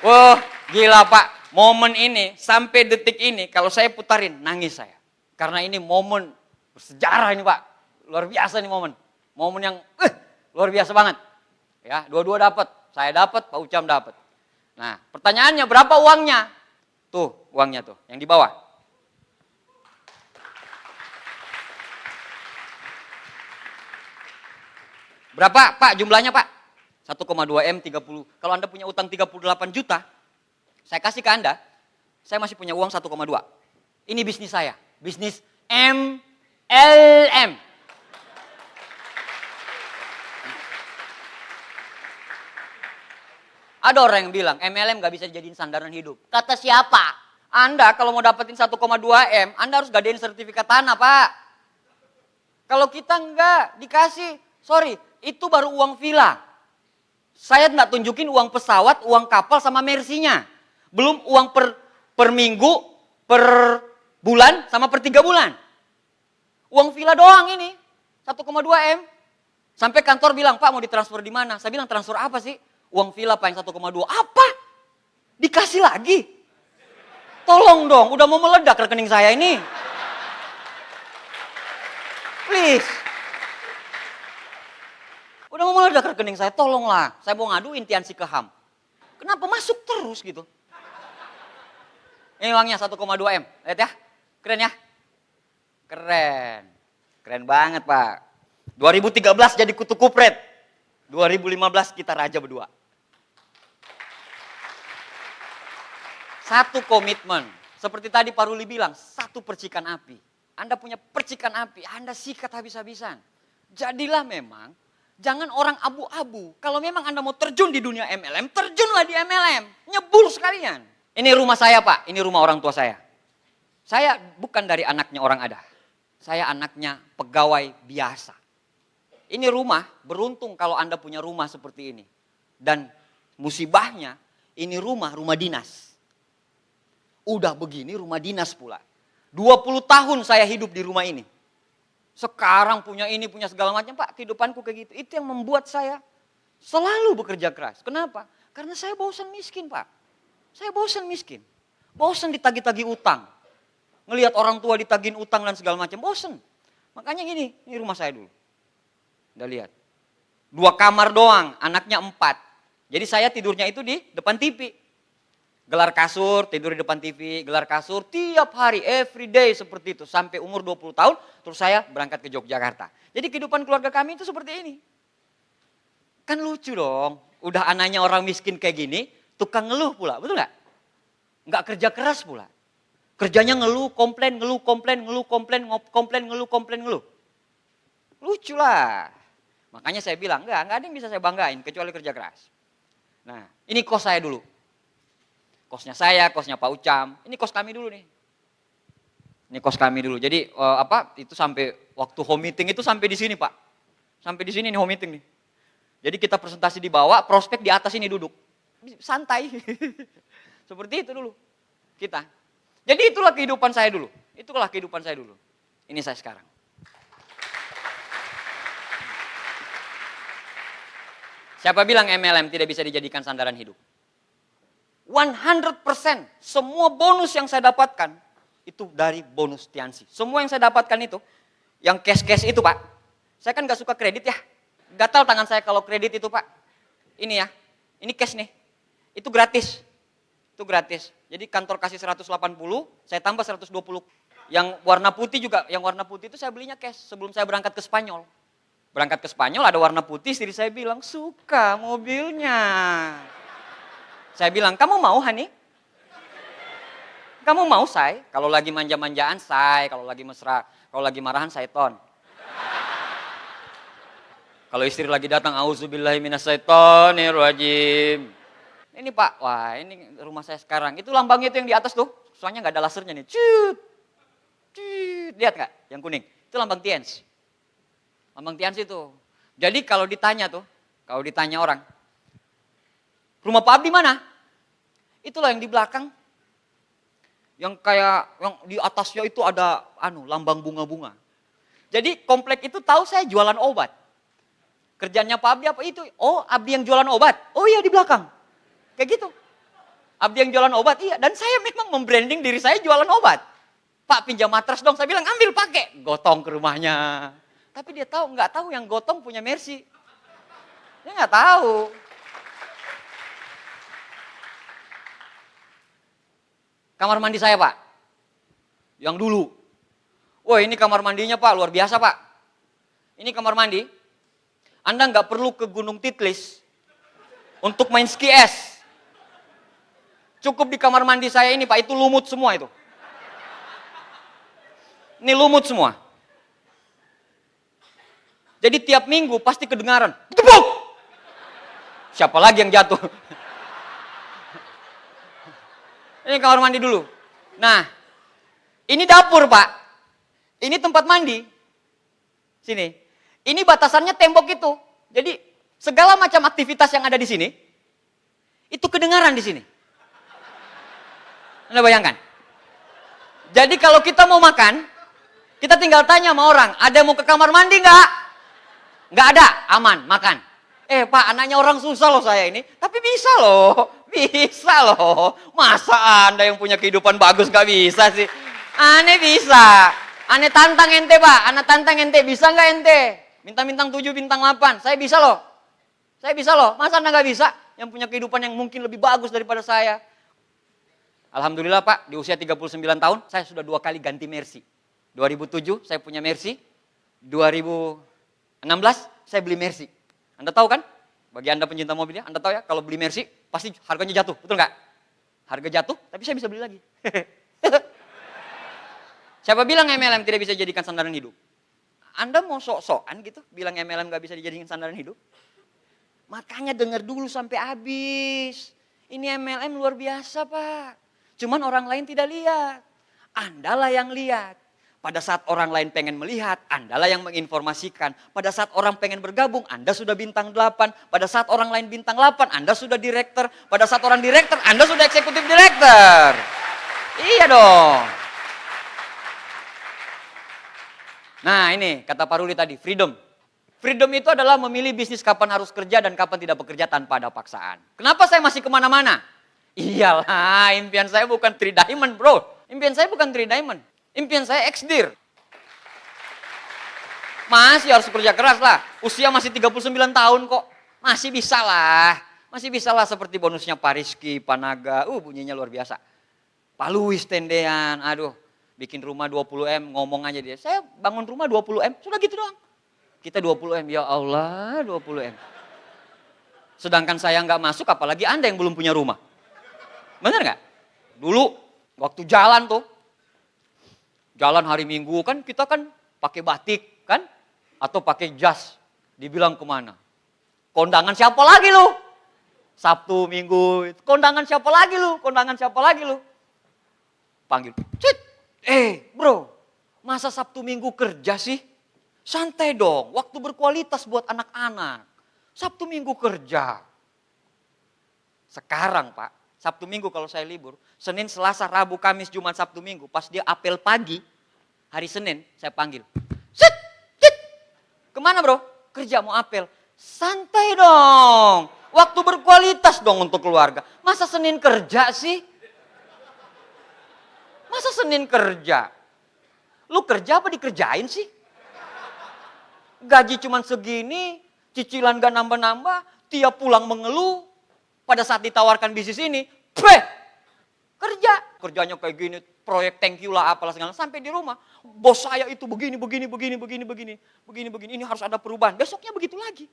Wah, gila Pak. Momen ini, sampai detik ini, kalau saya putarin, nangis saya. Karena ini momen bersejarah ini Pak. Luar biasa nih momen. Momen yang luar biasa banget. Ya, dua-dua dapat. Saya dapat, Pak Ucam dapat. Nah, pertanyaannya berapa uangnya? Tuh, uangnya tuh, yang di bawah. Berapa Pak jumlahnya Pak? 1,2 M 30. Kalau Anda punya utang 38 juta, saya kasih ke Anda, saya masih punya uang 1,2. Ini bisnis saya, bisnis MLM. Ada orang yang bilang MLM gak bisa dijadiin sandaran hidup. Kata siapa? Anda kalau mau dapetin 1,2 M, Anda harus gadein sertifikat tanah Pak. Kalau kita enggak dikasih, sorry, itu baru uang villa. Saya enggak tunjukin uang pesawat, uang kapal sama mersinya. Belum uang per minggu, per bulan, sama per 3 bulan. Uang villa doang ini, 1,2 M. Sampai kantor bilang, Pak mau ditransfer di mana? Saya bilang transfer apa sih? Uang villa Pak yang 1,2. Apa? Dikasih lagi? Tolong dong, udah mau meledak rekening saya ini. Please. Udah mau meledak rekening saya, tolonglah. Saya mau ngadu intiansi ke HAM. Kenapa masuk terus gitu? Ini uangnya 1,2 M. Lihat ya, keren ya? Keren. Keren banget Pak. 2013 jadi kutu kupret. 2015 kita raja berdua. Satu komitmen. Seperti tadi Pak Ruli bilang, satu percikan api. Anda punya percikan api, Anda sikat habis-habisan. Jadilah memang, jangan orang abu-abu. Kalau memang Anda mau terjun di dunia MLM, terjunlah di MLM. Nyebur sekalian. Ini rumah saya Pak, ini rumah orang tua saya. Saya bukan dari anaknya orang ada. Saya anaknya pegawai biasa. Ini rumah, beruntung kalau Anda punya rumah seperti ini. Dan musibahnya, ini rumah dinas. Udah begini rumah dinas pula. 20 tahun saya hidup di rumah ini. Sekarang punya ini, punya segala macam Pak, kehidupanku kayak gitu. Itu yang membuat saya selalu bekerja keras. Kenapa? Karena saya bosan miskin Pak. Saya bosan miskin. Bosan ditagih-tagih utang. Ngelihat orang tua ditagihin utang dan segala macam, bosan. Makanya gini, ini rumah saya dulu. Udah lihat. 2 kamar doang, anaknya 4. Jadi saya tidurnya itu di depan TV. Gelar kasur, tidur di depan TV, gelar kasur tiap hari, every day seperti itu. Sampai umur 20 tahun, terus saya berangkat ke Yogyakarta. Jadi kehidupan keluarga kami itu seperti ini. Kan lucu dong, udah anaknya orang miskin kayak gini, tukang ngeluh pula, betul gak? Nggak kerja keras pula. Kerjanya ngeluh, komplain, ngeluh, komplain, ngeluh, komplain, komplain, ngeluh, komplain, ngeluh. Lucu lah. Makanya saya bilang, enggak ada yang bisa saya banggain kecuali kerja keras. Nah, ini kos saya dulu. Kosnya saya, kosnya Pak Ucam. Ini kos kami dulu nih. Ini kos kami dulu. Jadi itu sampai waktu home meeting itu sampai di sini Pak. Sampai di sini nih home meeting nih. Jadi kita presentasi di bawah, prospek di atas ini duduk. Santai. Seperti itu dulu kita. Jadi itulah kehidupan saya dulu. Itulah kehidupan saya dulu. Ini saya sekarang. Siapa bilang MLM tidak bisa dijadikan sandaran hidup? 100% semua bonus yang saya dapatkan itu dari bonus Tiansi. Semua yang saya dapatkan itu, yang cash-cash itu Pak. Saya kan gak suka kredit ya. Gatal tangan saya kalau kredit itu Pak. Ini ya, ini cash nih. Itu gratis. Itu gratis. Jadi kantor kasih 180, saya tambah 120. Yang warna putih juga, yang warna putih itu saya belinya cash sebelum saya berangkat ke Spanyol. Berangkat ke Spanyol ada warna putih, istri saya bilang, suka mobilnya. Saya bilang, kamu mau Hani? Kamu mau Say? Kalau lagi manja-manjaan Say, kalau lagi mesra, kalau lagi marahan Saiton. Kalau istri lagi datang, auzubillahi minasyaitonirrajim. Ini Pak, wah ini rumah saya sekarang. Itu lambangnya itu yang di atas tuh, soalnya nggak ada lasernya nih. Cut, cut, lihat nggak? Yang kuning, itu lambang Tiens. Lambang Tiens itu. Jadi kalau ditanya tuh, kalau ditanya orang, Rumah Pak Abdi mana? Itulah yang di belakang. Yang kayak yang di atasnya itu ada lambang bunga-bunga. Jadi komplek itu tahu saya jualan obat. Kerjanya Pak Abdi apa itu? Oh, Abdi yang jualan obat. Oh iya di belakang. Kayak gitu. Abdi yang jualan obat, iya. Dan saya memang membranding diri saya jualan obat. Pak pinjam matras dong, saya bilang ambil pakai. Gotong ke rumahnya. Tapi dia nggak tahu yang gotong punya Mercy. Dia nggak tahu. Kamar mandi saya Pak, yang dulu. Wah ini kamar mandinya Pak, luar biasa Pak. Ini kamar mandi, Anda nggak perlu ke Gunung Titlis untuk main ski es. Cukup di kamar mandi saya ini Pak, itu lumut semua itu. Ini lumut semua. Jadi tiap minggu pasti kedengaran, gebuk! Siapa lagi yang jatuh? Ini kamar mandi dulu. Nah, ini dapur Pak. Ini tempat mandi. Sini. Ini batasannya tembok itu. Jadi segala macam aktivitas yang ada di sini, itu kedengaran di sini. Anda bayangkan? Jadi kalau kita mau makan, kita tinggal tanya sama orang, ada yang mau ke kamar mandi nggak? Nggak ada, aman, makan. Pak, anaknya orang susah loh saya ini, tapi bisa loh. Bisa loh. Masa Anda yang punya kehidupan bagus gak bisa sih? Aneh bisa. Aneh tantang ente Pak. Anak tantang ente. Bisa gak ente? Bintang-bintang 7, bintang 8. Saya bisa loh. Saya bisa loh. Masa Anda gak bisa? Yang punya kehidupan yang mungkin lebih bagus daripada saya. Alhamdulillah Pak. Di usia 39 tahun. Saya sudah 2 kali ganti Mercy. 2007 saya punya Mercy. 2016 saya beli Mercy. Anda tahu kan? Bagi Anda pencinta mobilnya, Anda tahu ya, kalau beli Mercy, pasti harganya jatuh, betul nggak? Harga jatuh, tapi saya bisa beli lagi. Siapa bilang MLM tidak bisa dijadikan sandaran hidup? Anda mau sok-sokan gitu, bilang MLM nggak bisa dijadikan sandaran hidup? Makanya dengar dulu sampai habis. Ini MLM luar biasa Pak. Cuman orang lain tidak lihat. Anda lah yang lihat. Pada saat orang lain pengen melihat, Anda lah yang menginformasikan. Pada saat orang pengen bergabung, Anda sudah bintang 8. Pada saat orang lain bintang 8, Anda sudah direktur. Pada saat orang direktur, Anda sudah eksekutif direktur. Iya dong. Nah ini, kata Pak Ruli tadi, freedom. Freedom itu adalah memilih bisnis kapan harus kerja dan kapan tidak bekerja tanpa ada paksaan. Kenapa saya masih kemana-mana? Iyalah, impian saya bukan 3 diamond bro. Impian saya bukan 3 diamond. Impian saya ex-dir. Masih harus kerja keras lah. Usia masih 39 tahun kok. Masih bisa lah. Masih bisa lah seperti bonusnya Pak Rizky, Pak Naga. Bunyinya luar biasa. Pak Luis tendean. Aduh, bikin rumah 20M, ngomong aja dia. Saya bangun rumah 20M, sudah gitu doang. Kita 20M, ya Allah 20M. Sedangkan saya nggak masuk, apalagi Anda yang belum punya rumah. Bener nggak? Dulu, waktu jalan tuh. Jalan hari Minggu kan kita kan pakai batik kan? Atau pakai jas. Dibilang kemana? Kondangan siapa lagi lu? Sabtu, Minggu. Kondangan siapa lagi lu? Kondangan siapa lagi lu? Panggil. Cit. Bro. Masa Sabtu Minggu kerja sih? Santai dong. Waktu berkualitas buat anak-anak. Sabtu Minggu kerja. Sekarang Pak. Sabtu Minggu kalau saya libur, Senin, Selasa, Rabu, Kamis, Jumat, Sabtu, Minggu. Pas dia apel pagi, hari Senin saya panggil. Sit, sit. Kemana bro? Kerja mau apel. Santai dong. Waktu berkualitas dong untuk keluarga. Masa Senin kerja sih? Masa Senin kerja? Lu kerja apa dikerjain sih? Gaji cuman segini, cicilan gak nambah-nambah, tiap pulang mengeluh. Pada saat ditawarkan bisnis ini, kerjanya kayak gini, proyek thank you lah apalah segala. Sampai di rumah, bos saya itu begini. Ini harus ada perubahan. Besoknya begitu lagi.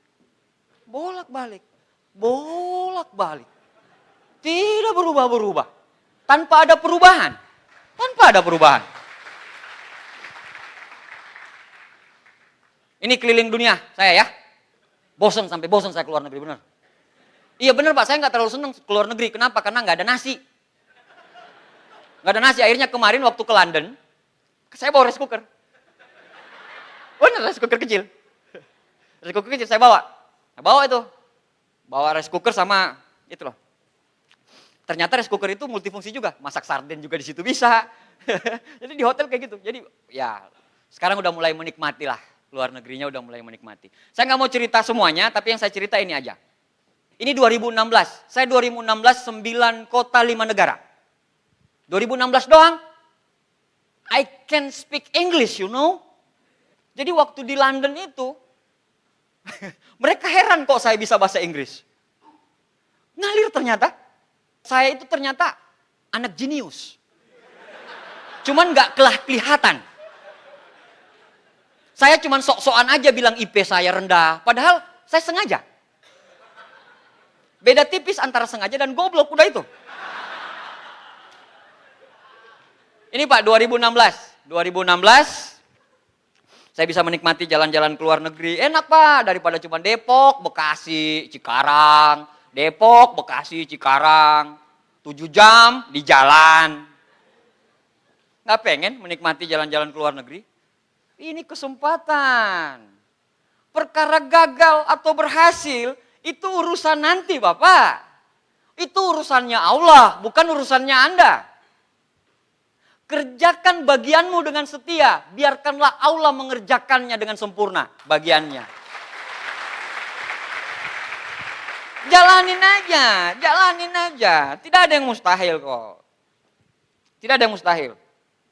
Bolak-balik. Tidak berubah-berubah. Tanpa ada perubahan. Ini keliling dunia saya ya. Sampai bosan saya keluar negeri benar. Iya benar Pak, saya nggak terlalu senang keluar negeri. Kenapa? Karena nggak ada nasi. Akhirnya kemarin waktu ke London, saya bawa rice cooker. Bener, rice cooker kecil. Rice cooker kecil saya bawa. Bawa rice cooker sama Itu loh. Ternyata rice cooker itu multifungsi juga, masak sarden juga di situ bisa. Jadi di hotel kayak gitu. Jadi ya sekarang udah mulai menikmati lah, luar negerinya udah mulai menikmati. Saya nggak mau cerita semuanya, tapi yang saya cerita ini aja. Ini 2016, saya 2016 9 kota 5 negara. 2016 doang, I can speak English, you know. Jadi waktu di London itu, mereka heran kok saya bisa bahasa Inggris. Ngalir ternyata. Saya itu ternyata anak jenius. Cuman gak kelihatan. Saya cuman sok-sokan aja bilang IP saya rendah. Padahal saya sengaja. Beda tipis antara sengaja dan goblok, udah itu. Ini Pak 2016. 2016 saya bisa menikmati jalan-jalan ke luar negeri. Enak Pak, daripada cuma Depok, Bekasi, Cikarang. Depok, Bekasi, Cikarang, 7 jam di jalan. Nggak pengen menikmati jalan-jalan ke luar negeri? Ini kesempatan. Perkara gagal atau berhasil, itu urusan nanti Bapak. Itu urusannya Allah, bukan urusannya Anda. Kerjakan bagianmu dengan setia, biarkanlah Allah mengerjakannya dengan sempurna bagiannya. Jalanin aja. Tidak ada yang mustahil kok. Tidak ada yang mustahil.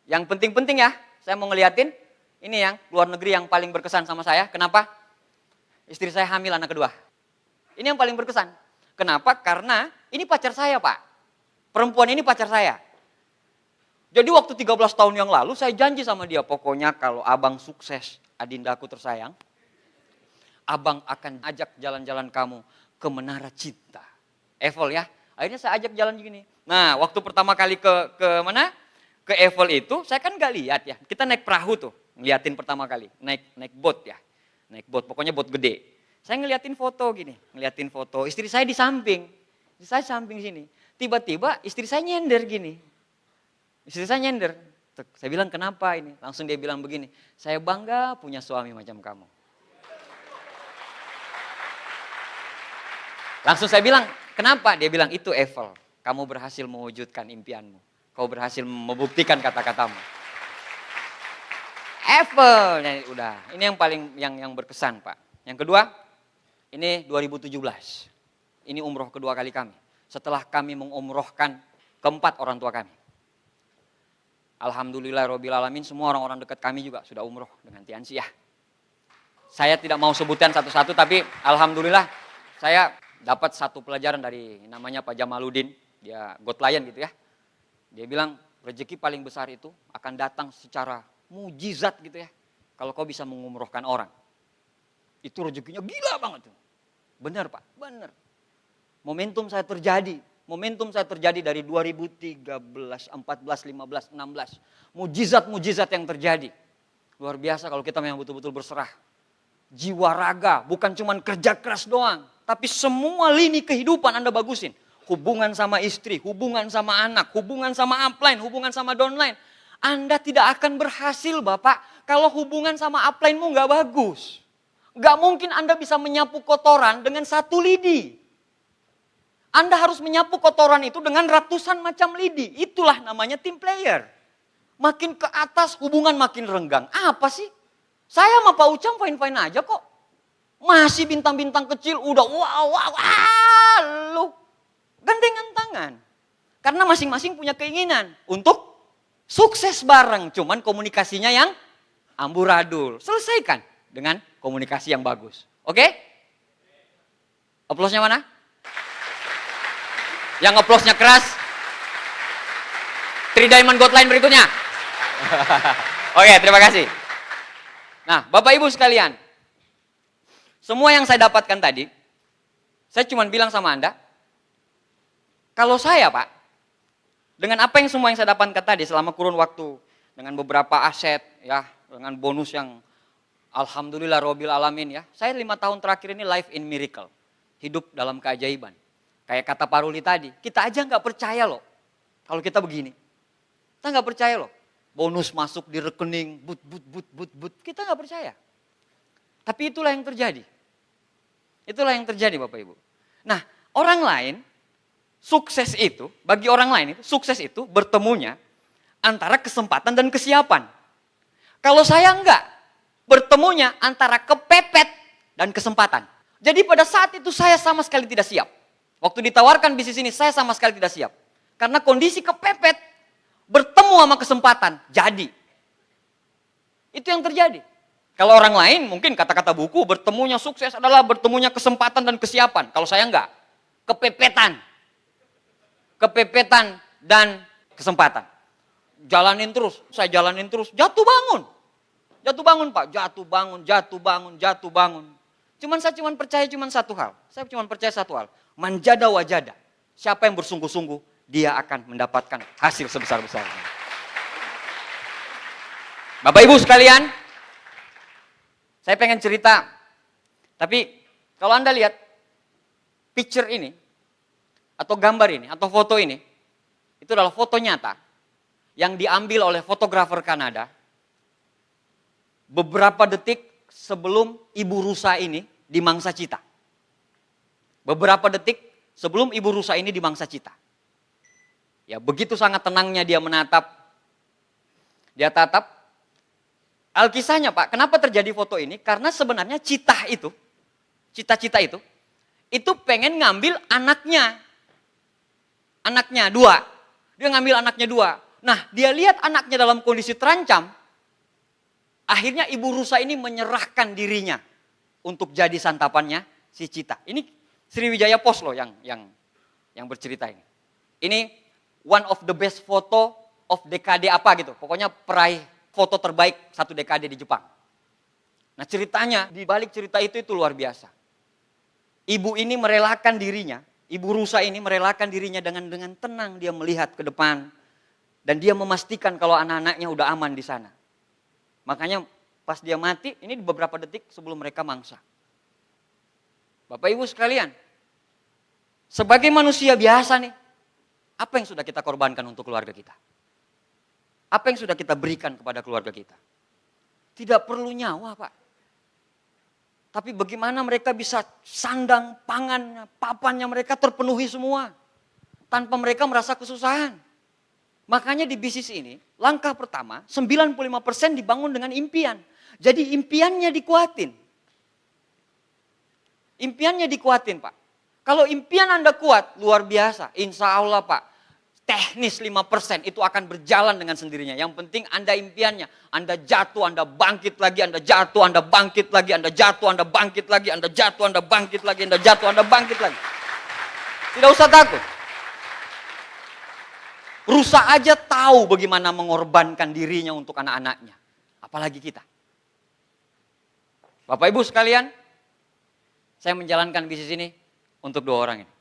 Yang penting-penting ya, saya mau ngeliatin, ini yang luar negeri yang paling berkesan sama saya. Kenapa? Istri saya hamil anak kedua. Ini yang paling berkesan. Kenapa? Karena ini pacar saya Pak. Perempuan ini pacar saya. Jadi waktu 13 tahun yang lalu saya janji sama dia, pokoknya kalau abang sukses, adindaku tersayang, abang akan ajak jalan-jalan kamu ke Menara Cinta. Eiffel ya. Akhirnya saya ajak jalan gini. Nah, waktu pertama kali ke mana? Ke Eiffel itu, saya kan gak lihat ya. Kita naik perahu tuh, ngeliatin pertama kali. Naik boat ya. Naik boat, pokoknya boat gede. Saya ngeliatin foto gini, ngeliatin foto. Istri saya di samping. Istri saya samping sini. Tiba-tiba istri saya nyender gini. Istri saya nyender. Saya bilang, kenapa ini? Langsung dia bilang begini, saya bangga punya suami macam kamu. Langsung saya bilang, kenapa? Dia bilang, itu Eiffel. Kamu berhasil mewujudkan impianmu. Kau berhasil membuktikan kata-katamu. Eiffel. Nah, udah. Ini yang paling yang berkesan Pak. Yang kedua, ini 2017. Ini umroh kedua kali kami. Setelah kami mengumrohkan keempat orang tua kami. Alhamdulillah Rabbil Alamin, semua orang-orang dekat kami juga sudah umroh dengan Tiansi ya. Saya tidak mau sebutkan satu-satu, tapi alhamdulillah saya dapat satu pelajaran dari namanya Pak Jamaludin, dia God Lion gitu ya. Dia bilang rezeki paling besar itu akan datang secara mujizat gitu ya. Kalau kau bisa mengumrohkan orang. Itu rezekinya gila banget tuh. Benar Pak, benar. Momentum saya terjadi dari 2013, 14, 15, 16. Mujizat-mujizat yang terjadi. Luar biasa kalau kita memang betul-betul berserah. Jiwa raga, bukan cuma kerja keras doang. Tapi semua lini kehidupan Anda bagusin. Hubungan sama istri, hubungan sama anak, hubungan sama upline, hubungan sama downline. Anda tidak akan berhasil Bapak kalau hubungan sama upline-mu gak bagus. Gak mungkin Anda bisa menyapu kotoran dengan satu lidi. Anda harus menyapu kotoran itu dengan ratusan macam lidi. Itulah namanya team player. Makin ke atas hubungan makin renggang. Apa sih? Saya sama Pak Ucang fine-fine aja kok. Masih bintang-bintang kecil udah lu. Gandengan tangan. Karena masing-masing punya keinginan untuk sukses bareng. Cuman komunikasinya yang amburadul. Selesaikan dengan komunikasi yang bagus. Oke? Aplausnya mana? Yang aplausnya keras. 3 Diamond God Line berikutnya. Oke, terima kasih. Nah, Bapak Ibu sekalian. Semua yang saya dapatkan tadi, saya cuma bilang sama Anda, kalau saya Pak, dengan apa yang semua yang saya dapatkan tadi selama kurun waktu, dengan beberapa aset, ya, dengan bonus yang alhamdulillah Rabbil Alamin ya, saya 5 tahun terakhir ini life in miracle, hidup dalam keajaiban. Kayak kata Pak Ruli tadi, kita aja nggak percaya loh, kalau kita begini, kita nggak percaya loh, bonus masuk di rekening, but, kita nggak percaya. Tapi itulah yang terjadi. Itulah yang terjadi Bapak Ibu. Nah, orang lain sukses itu, bagi orang lain itu, sukses itu bertemunya antara kesempatan dan kesiapan. Kalau saya enggak, bertemunya antara kepepet dan kesempatan. Jadi pada saat itu saya sama sekali tidak siap. Waktu ditawarkan bisnis ini, saya sama sekali tidak siap. Karena kondisi kepepet, bertemu sama kesempatan, jadi. Itu yang terjadi. Kalau orang lain mungkin kata-kata buku, bertemunya sukses adalah bertemunya kesempatan dan kesiapan. Kalau saya enggak, kepepetan. Kepepetan dan kesempatan. Jalanin terus, saya jalanin terus, jatuh bangun. Jatuh bangun Pak, jatuh bangun, jatuh bangun, jatuh bangun. Saya percaya satu hal. Saya cuma percaya satu hal. Manjada wajada. Siapa yang bersungguh-sungguh, dia akan mendapatkan hasil sebesar-besarnya. Bapak Ibu sekalian, saya pengen cerita. Tapi kalau Anda lihat picture ini, atau gambar ini, atau foto ini, itu adalah foto nyata yang diambil oleh fotografer Kanada beberapa detik sebelum ibu rusa ini dimangsa cita. Beberapa detik sebelum ibu rusa ini dimangsa cita. Ya, begitu sangat tenangnya dia menatap. Dia tatap. Alkisahnya Pak, kenapa terjadi foto ini? Karena sebenarnya cita-cita itu pengen ngambil anaknya. Anaknya 2. Dia ngambil anaknya 2. Nah, dia lihat anaknya dalam kondisi terancam. Akhirnya ibu rusa ini menyerahkan dirinya untuk jadi santapannya si cita. Ini Sriwijaya Post loh yang bercerita ini. Ini one of the best photo of dekade apa gitu. Pokoknya peraih foto terbaik satu dekade di Jepang. Nah ceritanya, di balik cerita itu luar biasa. Ibu ini merelakan dirinya, ibu rusa ini merelakan dirinya dengan tenang dia melihat ke depan. Dan dia memastikan kalau anak-anaknya udah aman di sana. Makanya pas dia mati, ini beberapa detik sebelum mereka mangsa. Bapak Ibu sekalian, sebagai manusia biasa nih, apa yang sudah kita korbankan untuk keluarga kita? Apa yang sudah kita berikan kepada keluarga kita? Tidak perlu nyawa Pak. Tapi bagaimana mereka bisa sandang, pangannya, papannya mereka terpenuhi semua. Tanpa mereka merasa kesusahan. Makanya di bisnis ini, langkah pertama 95% dibangun dengan impian. Jadi impiannya dikuatin. Impiannya dikuatin Pak. Kalau impian Anda kuat, luar biasa. Insya Allah Pak, teknis 5% itu akan berjalan dengan sendirinya. Yang penting Anda impiannya. Anda jatuh, Anda bangkit lagi, Anda jatuh, Anda bangkit lagi, Anda jatuh, Anda bangkit lagi, Anda jatuh, Anda bangkit lagi, Anda jatuh, Anda bangkit lagi. Tidak usah takut. Rusa aja tahu bagaimana mengorbankan dirinya untuk anak-anaknya. Apalagi kita. Bapak Ibu sekalian, saya menjalankan bisnis ini untuk 2 orang ini.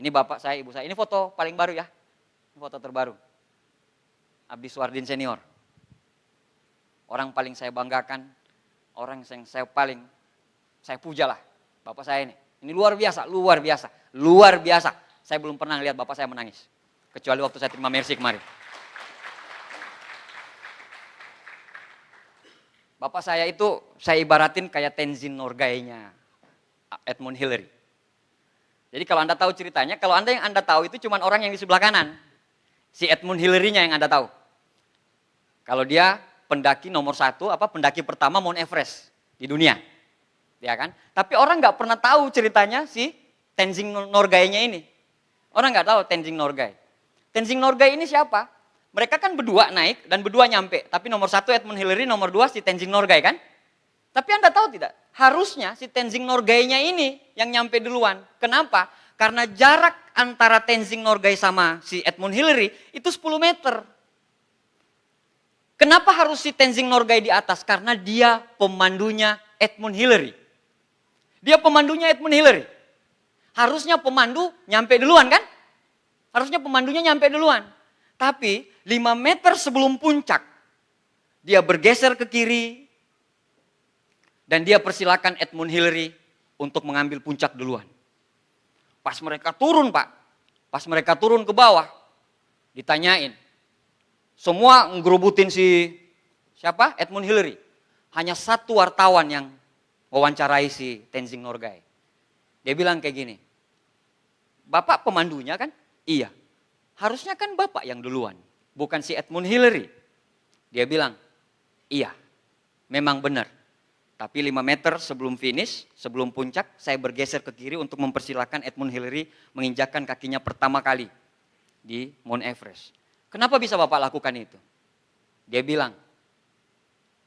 Ini bapak saya, ibu saya. Ini foto paling baru ya. Ini foto terbaru. Abdi Suardin senior. Orang paling saya banggakan, orang yang saya puja lah. Bapak saya ini. Ini luar biasa, luar biasa, luar biasa. Saya belum pernah lihat bapak saya menangis. Kecuali waktu saya terima mercy kemarin. Bapak saya itu saya ibaratin kayak Tenzin Norgay-nya Edmund Hillary. Jadi kalau Anda tahu ceritanya, kalau Anda yang Anda tahu itu cuma orang yang di sebelah kanan. Si Edmund Hillary-nya yang Anda tahu. Kalau dia pendaki nomor 1, pendaki pertama Mount Everest di dunia. Ya kan? Tapi orang nggak pernah tahu ceritanya si Tenzin Norgay-nya ini. Orang nggak tahu Tenzin Norgay. Tenzin Norgay ini siapa? Mereka kan berdua naik dan berdua nyampe. Tapi nomor 1 Edmund Hillary, nomor 2 si Tenzin Norgay kan? Tapi Anda tahu tidak? Harusnya si Tenzin Norgay-nya ini yang nyampe duluan. Kenapa? Karena jarak antara Tenzin Norgay sama si Edmund Hillary itu 10 meter. Kenapa harus si Tenzin Norgay di atas? Karena dia pemandunya Edmund Hillary. Dia pemandunya Edmund Hillary. Harusnya pemandu nyampe duluan kan? Harusnya pemandunya nyampe duluan. Tapi 5 meter sebelum puncak, dia bergeser ke kiri. Dan dia persilakan Edmund Hillary untuk mengambil puncak duluan. Pas mereka turun Pak, pas mereka turun ke bawah, ditanyain. Semua ngerubutin si siapa? Edmund Hillary. Hanya 1 wartawan yang wawancarai si Tenzin Norgay. Dia bilang kayak gini, Bapak pemandunya kan? Iya. Harusnya kan Bapak yang duluan, bukan si Edmund Hillary. Dia bilang, iya, memang benar. Tapi 5 meter sebelum finish, sebelum puncak, saya bergeser ke kiri untuk mempersilahkan Edmund Hillary menginjakkan kakinya pertama kali di Mount Everest. Kenapa bisa Bapak lakukan itu? Dia bilang,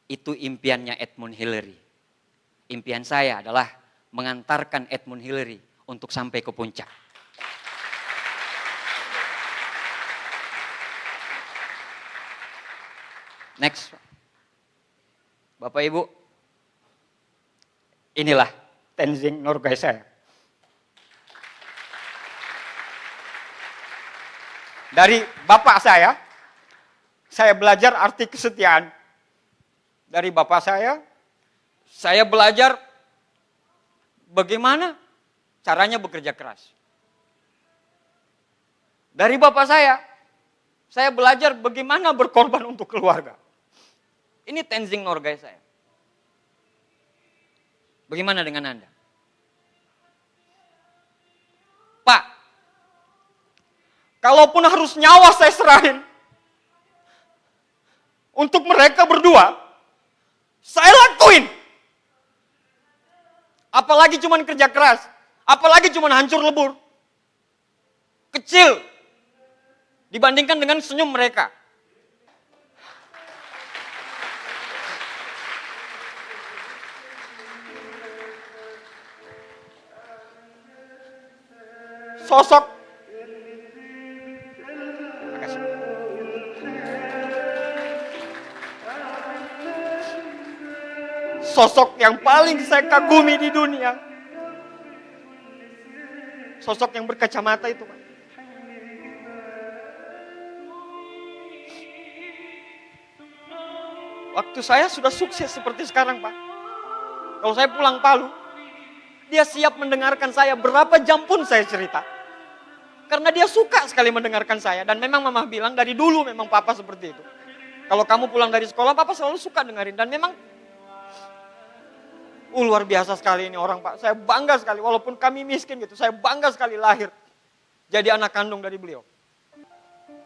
itu impiannya Edmund Hillary. Impian saya adalah mengantarkan Edmund Hillary untuk sampai ke puncak. Next. Bapak Ibu, inilah Tenzing Norgay saya. Dari bapak saya belajar arti kesetiaan. Dari bapak saya belajar bagaimana caranya bekerja keras. Dari bapak saya belajar bagaimana berkorban untuk keluarga. Ini Tenzing Norgay saya. Bagaimana dengan Anda? Pak, kalaupun harus nyawa saya serahin untuk mereka berdua, saya lakuin. Apalagi cuman kerja keras, apalagi cuman hancur lebur. Kecil dibandingkan dengan senyum mereka. Sosok yang paling saya kagumi di dunia. Sosok yang berkacamata itu, Pak. Waktu saya sudah sukses seperti sekarang, Pak. Kalau saya pulang Palu, dia siap mendengarkan saya berapa jam pun saya cerita. Karena dia suka sekali mendengarkan saya. Dan memang mama bilang dari dulu memang papa seperti itu. Kalau kamu pulang dari sekolah, papa selalu suka dengerin. Dan memang luar biasa sekali ini orang, Pak. Saya bangga sekali, walaupun kami miskin gitu. Saya bangga sekali lahir jadi anak kandung dari beliau.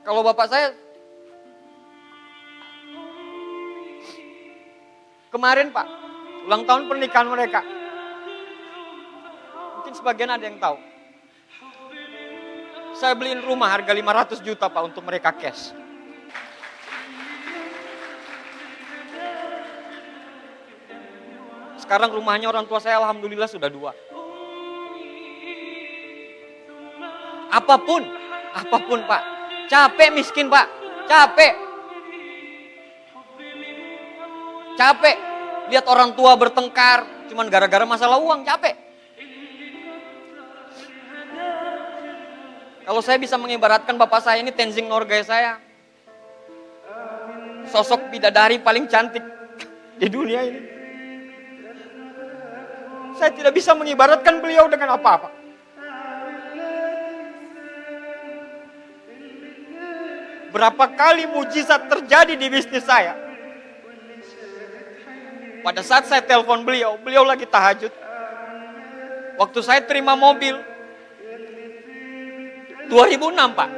Kalau bapak saya, kemarin Pak, ulang tahun pernikahan mereka. Mungkin sebagian ada yang tahu. Saya beliin rumah harga 500 juta Pak untuk mereka cash. Sekarang rumahnya orang tua saya alhamdulillah sudah 2. Apapun Pak. Capek miskin Pak, capek. Lihat orang tua bertengkar, cuman gara-gara masalah uang, capek. Kalau saya bisa mengibaratkan bapak saya ini Tenzing Norgay saya. Sosok bidadari paling cantik di dunia ini. Saya tidak bisa mengibaratkan beliau dengan apa-apa. Berapa kali mujizat terjadi di bisnis saya. Pada saat saya telepon beliau lagi tahajud. Waktu saya terima mobil 2006 Pak,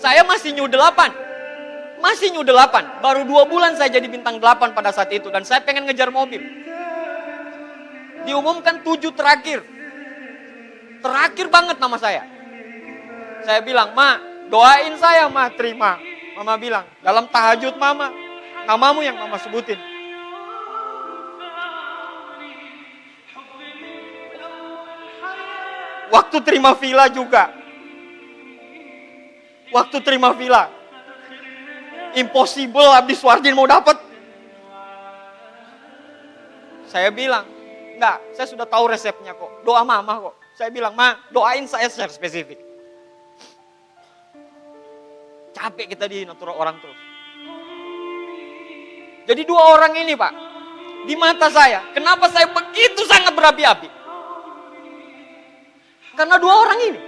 saya masih new 8. Baru 2 bulan saya jadi bintang 8 pada saat itu. Dan saya pengen ngejar mobil. Diumumkan 7 terakhir. Terakhir banget nama saya. Saya bilang, Ma, doain saya, Ma, terima. Mama bilang, dalam tahajud Mama, namamu yang Mama sebutin. Waktu terima villa juga. Impossible Abdi Suardin mau dapat. Saya bilang, enggak, saya sudah tahu resepnya kok. Doa Mama kok. Saya bilang, Ma, doain saya secara spesifik. Capek kita dinatur orang terus. Jadi 2 orang ini Pak, di mata saya, kenapa saya begitu sangat berapi-api? Karena 2 orang ini.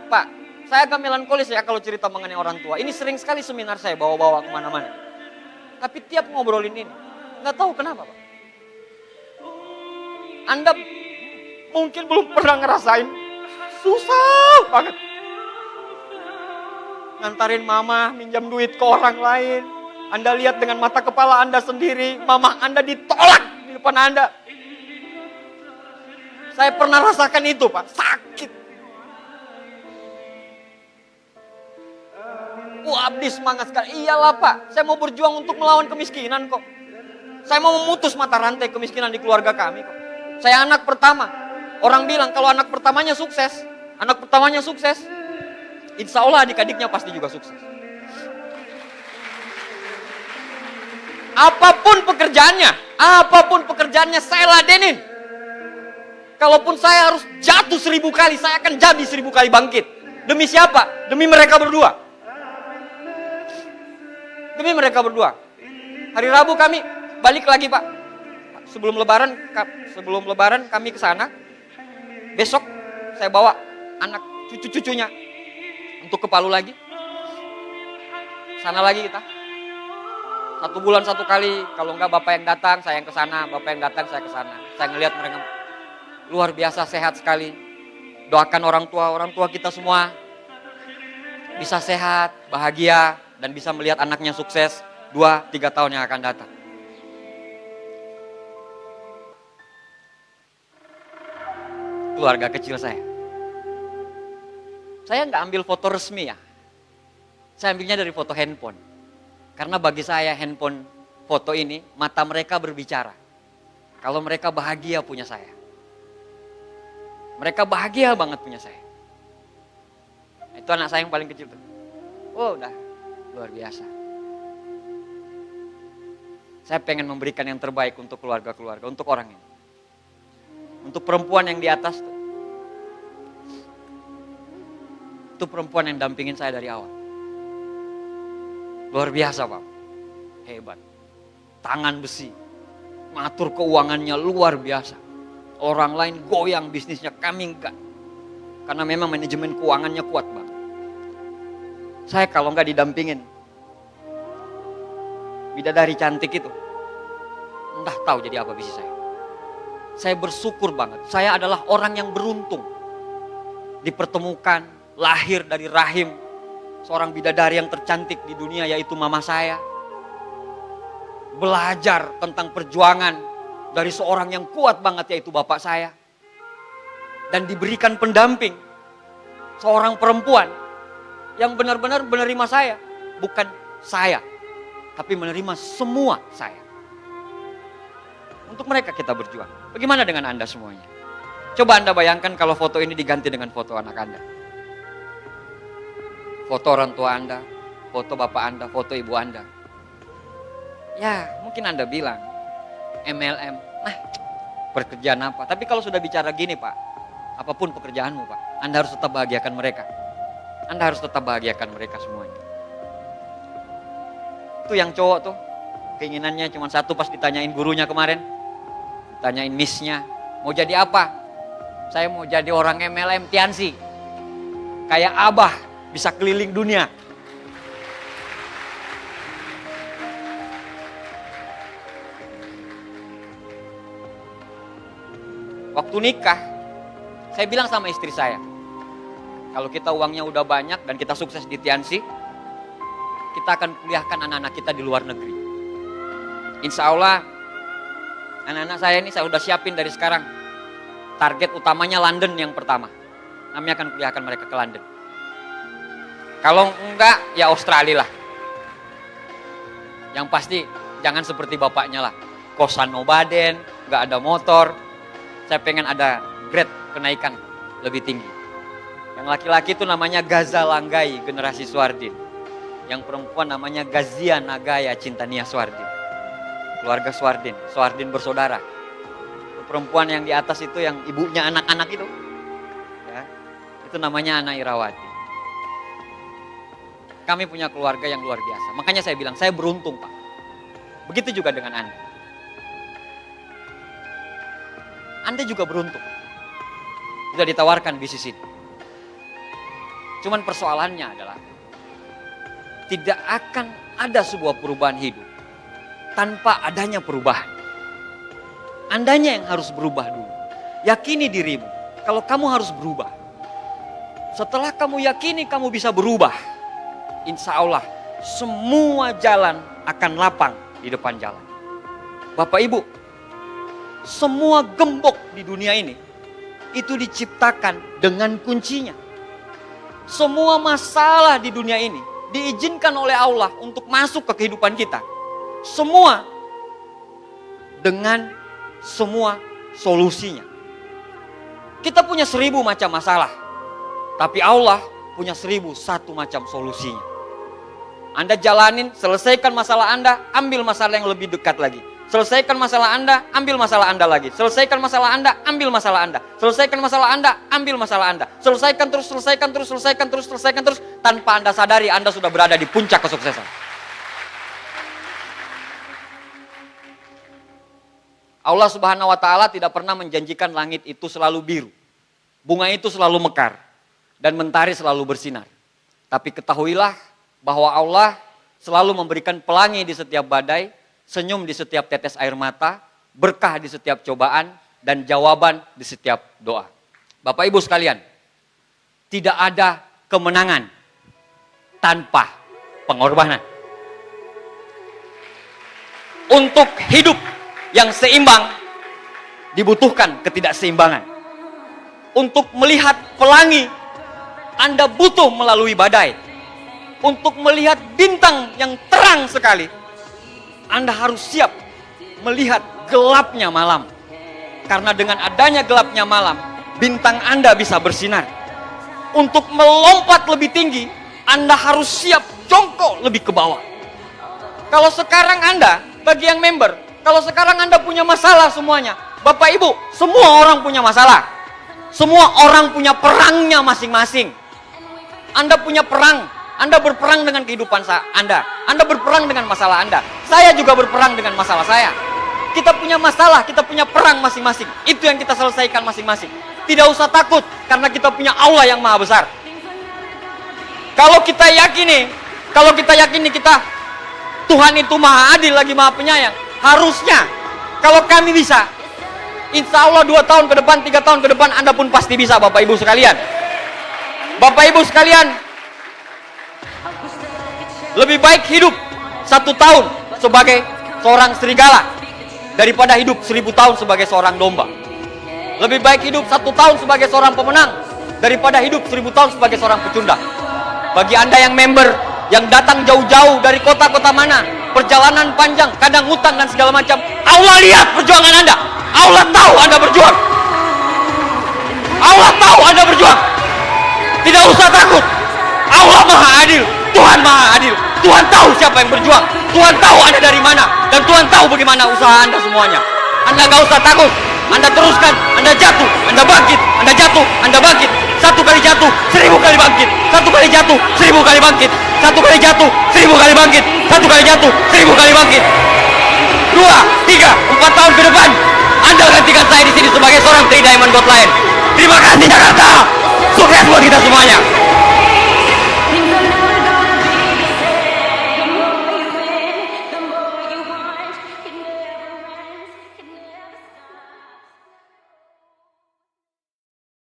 Pak, saya agak melankolis ya kalau cerita mengenai orang tua. Ini sering sekali seminar saya bawa-bawa kemana-mana. Tapi tiap ngobrolin ini, nggak tahu kenapa Pak. mungkin belum pernah ngerasain susah banget. Ngantarin mama minjam duit ke orang lain. Anda lihat dengan mata kepala Anda sendiri, mama Anda ditolak di depan Anda. Saya pernah rasakan itu, Pak, sakit. Abdi semangat sekali. Iyalah, Pak, saya mau berjuang untuk melawan kemiskinan kok. Saya mau memutus mata rantai kemiskinan di keluarga kami kok. Saya anak pertama. Orang bilang kalau anak pertamanya sukses, insya Allah adik-adiknya pasti juga sukses. Apapun pekerjaannya saya ladenin. Kalaupun saya harus jatuh 1000 kali, saya akan jadi 1000 kali bangkit. Demi siapa? Demi mereka berdua. Hari Rabu kami balik lagi, Pak. Sebelum lebaran kami ke sana. Besok saya bawa anak cucu-cucunya untuk ke Palu lagi. Sana lagi kita. 1 bulan 1 kali, kalau enggak bapak yang datang, saya yang ke sana, bapak yang datang, saya ke sana. Saya ngelihat mereka luar biasa sehat sekali. Doakan orang tua kita semua bisa sehat, bahagia, dan bisa melihat anaknya sukses 2-3 tahun yang akan datang. Keluarga kecil saya nggak ambil foto resmi ya. Saya ambilnya dari foto handphone. Karena bagi saya handphone foto ini, mata mereka berbicara. Kalau mereka bahagia punya saya. Mereka bahagia banget punya saya. Itu anak saya yang paling kecil tuh. Oh, udah luar biasa. Saya pengen memberikan yang terbaik untuk keluarga-keluarga, untuk orang ini. Untuk perempuan yang di atas tuh. Itu perempuan yang dampingin saya dari awal. Luar biasa, Pak. Hebat. Tangan besi. Ngatur keuangannya luar biasa. Orang lain goyang bisnisnya, kami enggak. Karena memang manajemen keuangannya kuat banget. Saya kalau enggak didampingin bidadari cantik itu, entah tahu jadi apa bisnis saya. Saya bersyukur banget. Saya adalah orang yang beruntung. Dipertemukan, lahir dari rahim seorang bidadari yang tercantik di dunia, yaitu mama saya. Belajar tentang perjuangan dari seorang yang kuat banget, yaitu bapak saya. Dan diberikan pendamping seorang perempuan yang benar-benar menerima saya. Bukan saya, tapi menerima semua saya. Untuk mereka kita berjuang. Bagaimana dengan Anda semuanya? Coba Anda bayangkan kalau foto ini diganti dengan foto anak Anda. Foto orang tua Anda, foto bapak Anda, foto ibu Anda. Ya, mungkin Anda bilang, MLM, pekerjaan apa? Tapi kalau sudah bicara gini, Pak, apapun pekerjaanmu, Pak, Anda harus tetap bahagiakan mereka. Anda harus tetap bahagiakan mereka semuanya. Itu yang cowok tuh, keinginannya cuma satu pas ditanyain gurunya kemarin. Ditanyain miss-nya, mau jadi apa? Saya mau jadi orang MLM Tiansi. Kayak Abah, bisa keliling dunia. Waktu nikah, saya bilang sama istri saya, kalau kita uangnya udah banyak dan kita sukses di Tiansi, kita akan kuliahkan anak-anak kita di luar negeri. Insya Allah, anak-anak saya ini saya udah siapin dari sekarang. Target utamanya London yang pertama. Kami akan kuliahkan mereka ke London. Kalau enggak, ya Australia lah. Yang pasti jangan seperti bapaknya lah. Kosan nobaden, enggak ada motor. Saya pengen ada grade kenaikan lebih tinggi. Yang laki-laki itu namanya Gaza Langgai, generasi Swardin. Yang perempuan namanya Gazia Nagaya Cintania Swardin. Keluarga Swardin, Swardin bersaudara. Perempuan yang di atas itu yang ibunya anak-anak itu. Ya, itu namanya Ana Irawati. Kami punya keluarga yang luar biasa. Makanya saya bilang, saya beruntung, Pak. Begitu juga dengan Anda. Anda juga beruntung. Sudah ditawarkan bisnis ini. Cuman persoalannya adalah tidak akan ada sebuah perubahan hidup tanpa adanya perubahan. Andanya yang harus berubah dulu. yakini dirimu. Kalau kamu harus berubah. Setelah kamu yakini kamu bisa berubah, insya Allah semua jalan akan lapang di depan jalan. Bapak Ibu, semua gembok di dunia ini itu diciptakan dengan kuncinya. Semua masalah di dunia ini diizinkan oleh Allah untuk masuk ke kehidupan kita. Semua dengan semua solusinya. Kita punya 1000 macam masalah, tapi Allah punya 1001 macam solusinya. Anda jalanin, selesaikan masalah Anda, ambil masalah yang lebih dekat lagi. Selesaikan masalah Anda, ambil masalah Anda lagi. Selesaikan masalah Anda, ambil masalah Anda. Selesaikan masalah Anda, ambil masalah Anda. Selesaikan terus, selesaikan terus, selesaikan terus, selesaikan terus. Tanpa Anda sadari, Anda sudah berada di puncak kesuksesan. Allah Subhanahu wa Ta'ala tidak pernah menjanjikan langit itu selalu biru, bunga itu selalu mekar, dan mentari selalu bersinar. Tapi ketahuilah bahwa Allah selalu memberikan pelangi di setiap badai, senyum di setiap tetes air mata, berkah di setiap cobaan, dan jawaban di setiap doa. Bapak Ibu sekalian, tidak ada kemenangan tanpa pengorbanan. Untuk hidup yang seimbang dibutuhkan ketidakseimbangan. Untuk melihat pelangi, Anda butuh melalui badai. Untuk melihat bintang yang terang sekali, Anda harus siap melihat gelapnya malam. Karena dengan adanya gelapnya malam, bintang Anda bisa bersinar. Untuk melompat lebih tinggi, Anda harus siap jongkok lebih ke bawah. Kalau sekarang Anda, bagi yang member, kalau sekarang Anda punya masalah semuanya, Bapak Ibu, semua orang punya masalah. Semua orang punya perangnya masing-masing. Anda punya perang. Anda berperang dengan kehidupan Anda. Anda berperang dengan masalah Anda. Saya juga berperang dengan masalah saya. Kita punya masalah, kita punya perang masing-masing. Itu yang kita selesaikan masing-masing. Tidak usah takut, karena kita punya Allah yang maha besar. Kalau kita yakini kita Tuhan itu maha adil lagi maha penyayang, harusnya kalau kami bisa, insya Allah 2 tahun ke depan, 3 tahun ke depan, Anda pun pasti bisa, Bapak Ibu sekalian. Bapak Ibu sekalian, lebih baik hidup 1 tahun sebagai seorang serigala daripada hidup 1000 tahun sebagai seorang domba. Lebih baik hidup 1 tahun sebagai seorang pemenang daripada hidup 1000 tahun sebagai seorang pecundang. Bagi Anda yang member, yang datang jauh-jauh dari kota-kota mana, perjalanan panjang, kadang hutang dan segala macam, Allah lihat perjuangan Anda. Allah tahu Anda berjuang. Allah tahu Anda berjuang. Tidak usah takut. Allah maha adil. Tuhan maha adil. Tuhan tahu siapa yang berjuang. Tuhan tahu Anda dari mana. Dan Tuhan tahu bagaimana usaha Anda semuanya. Anda gak usah takut. Anda teruskan. Anda jatuh. Anda bangkit. Anda jatuh. Anda bangkit. 1 kali jatuh, 1000 kali bangkit. 1 kali jatuh, 1000 kali bangkit. 1 kali jatuh, 1000 kali bangkit. 1 kali jatuh, 1000 kali bangkit. 2, 3, 4 tahun ke depan, Anda gantikan saya di sini sebagai seorang 3 Diamond God Lion. Terima kasih Jakarta. Sukses buat kita semuanya.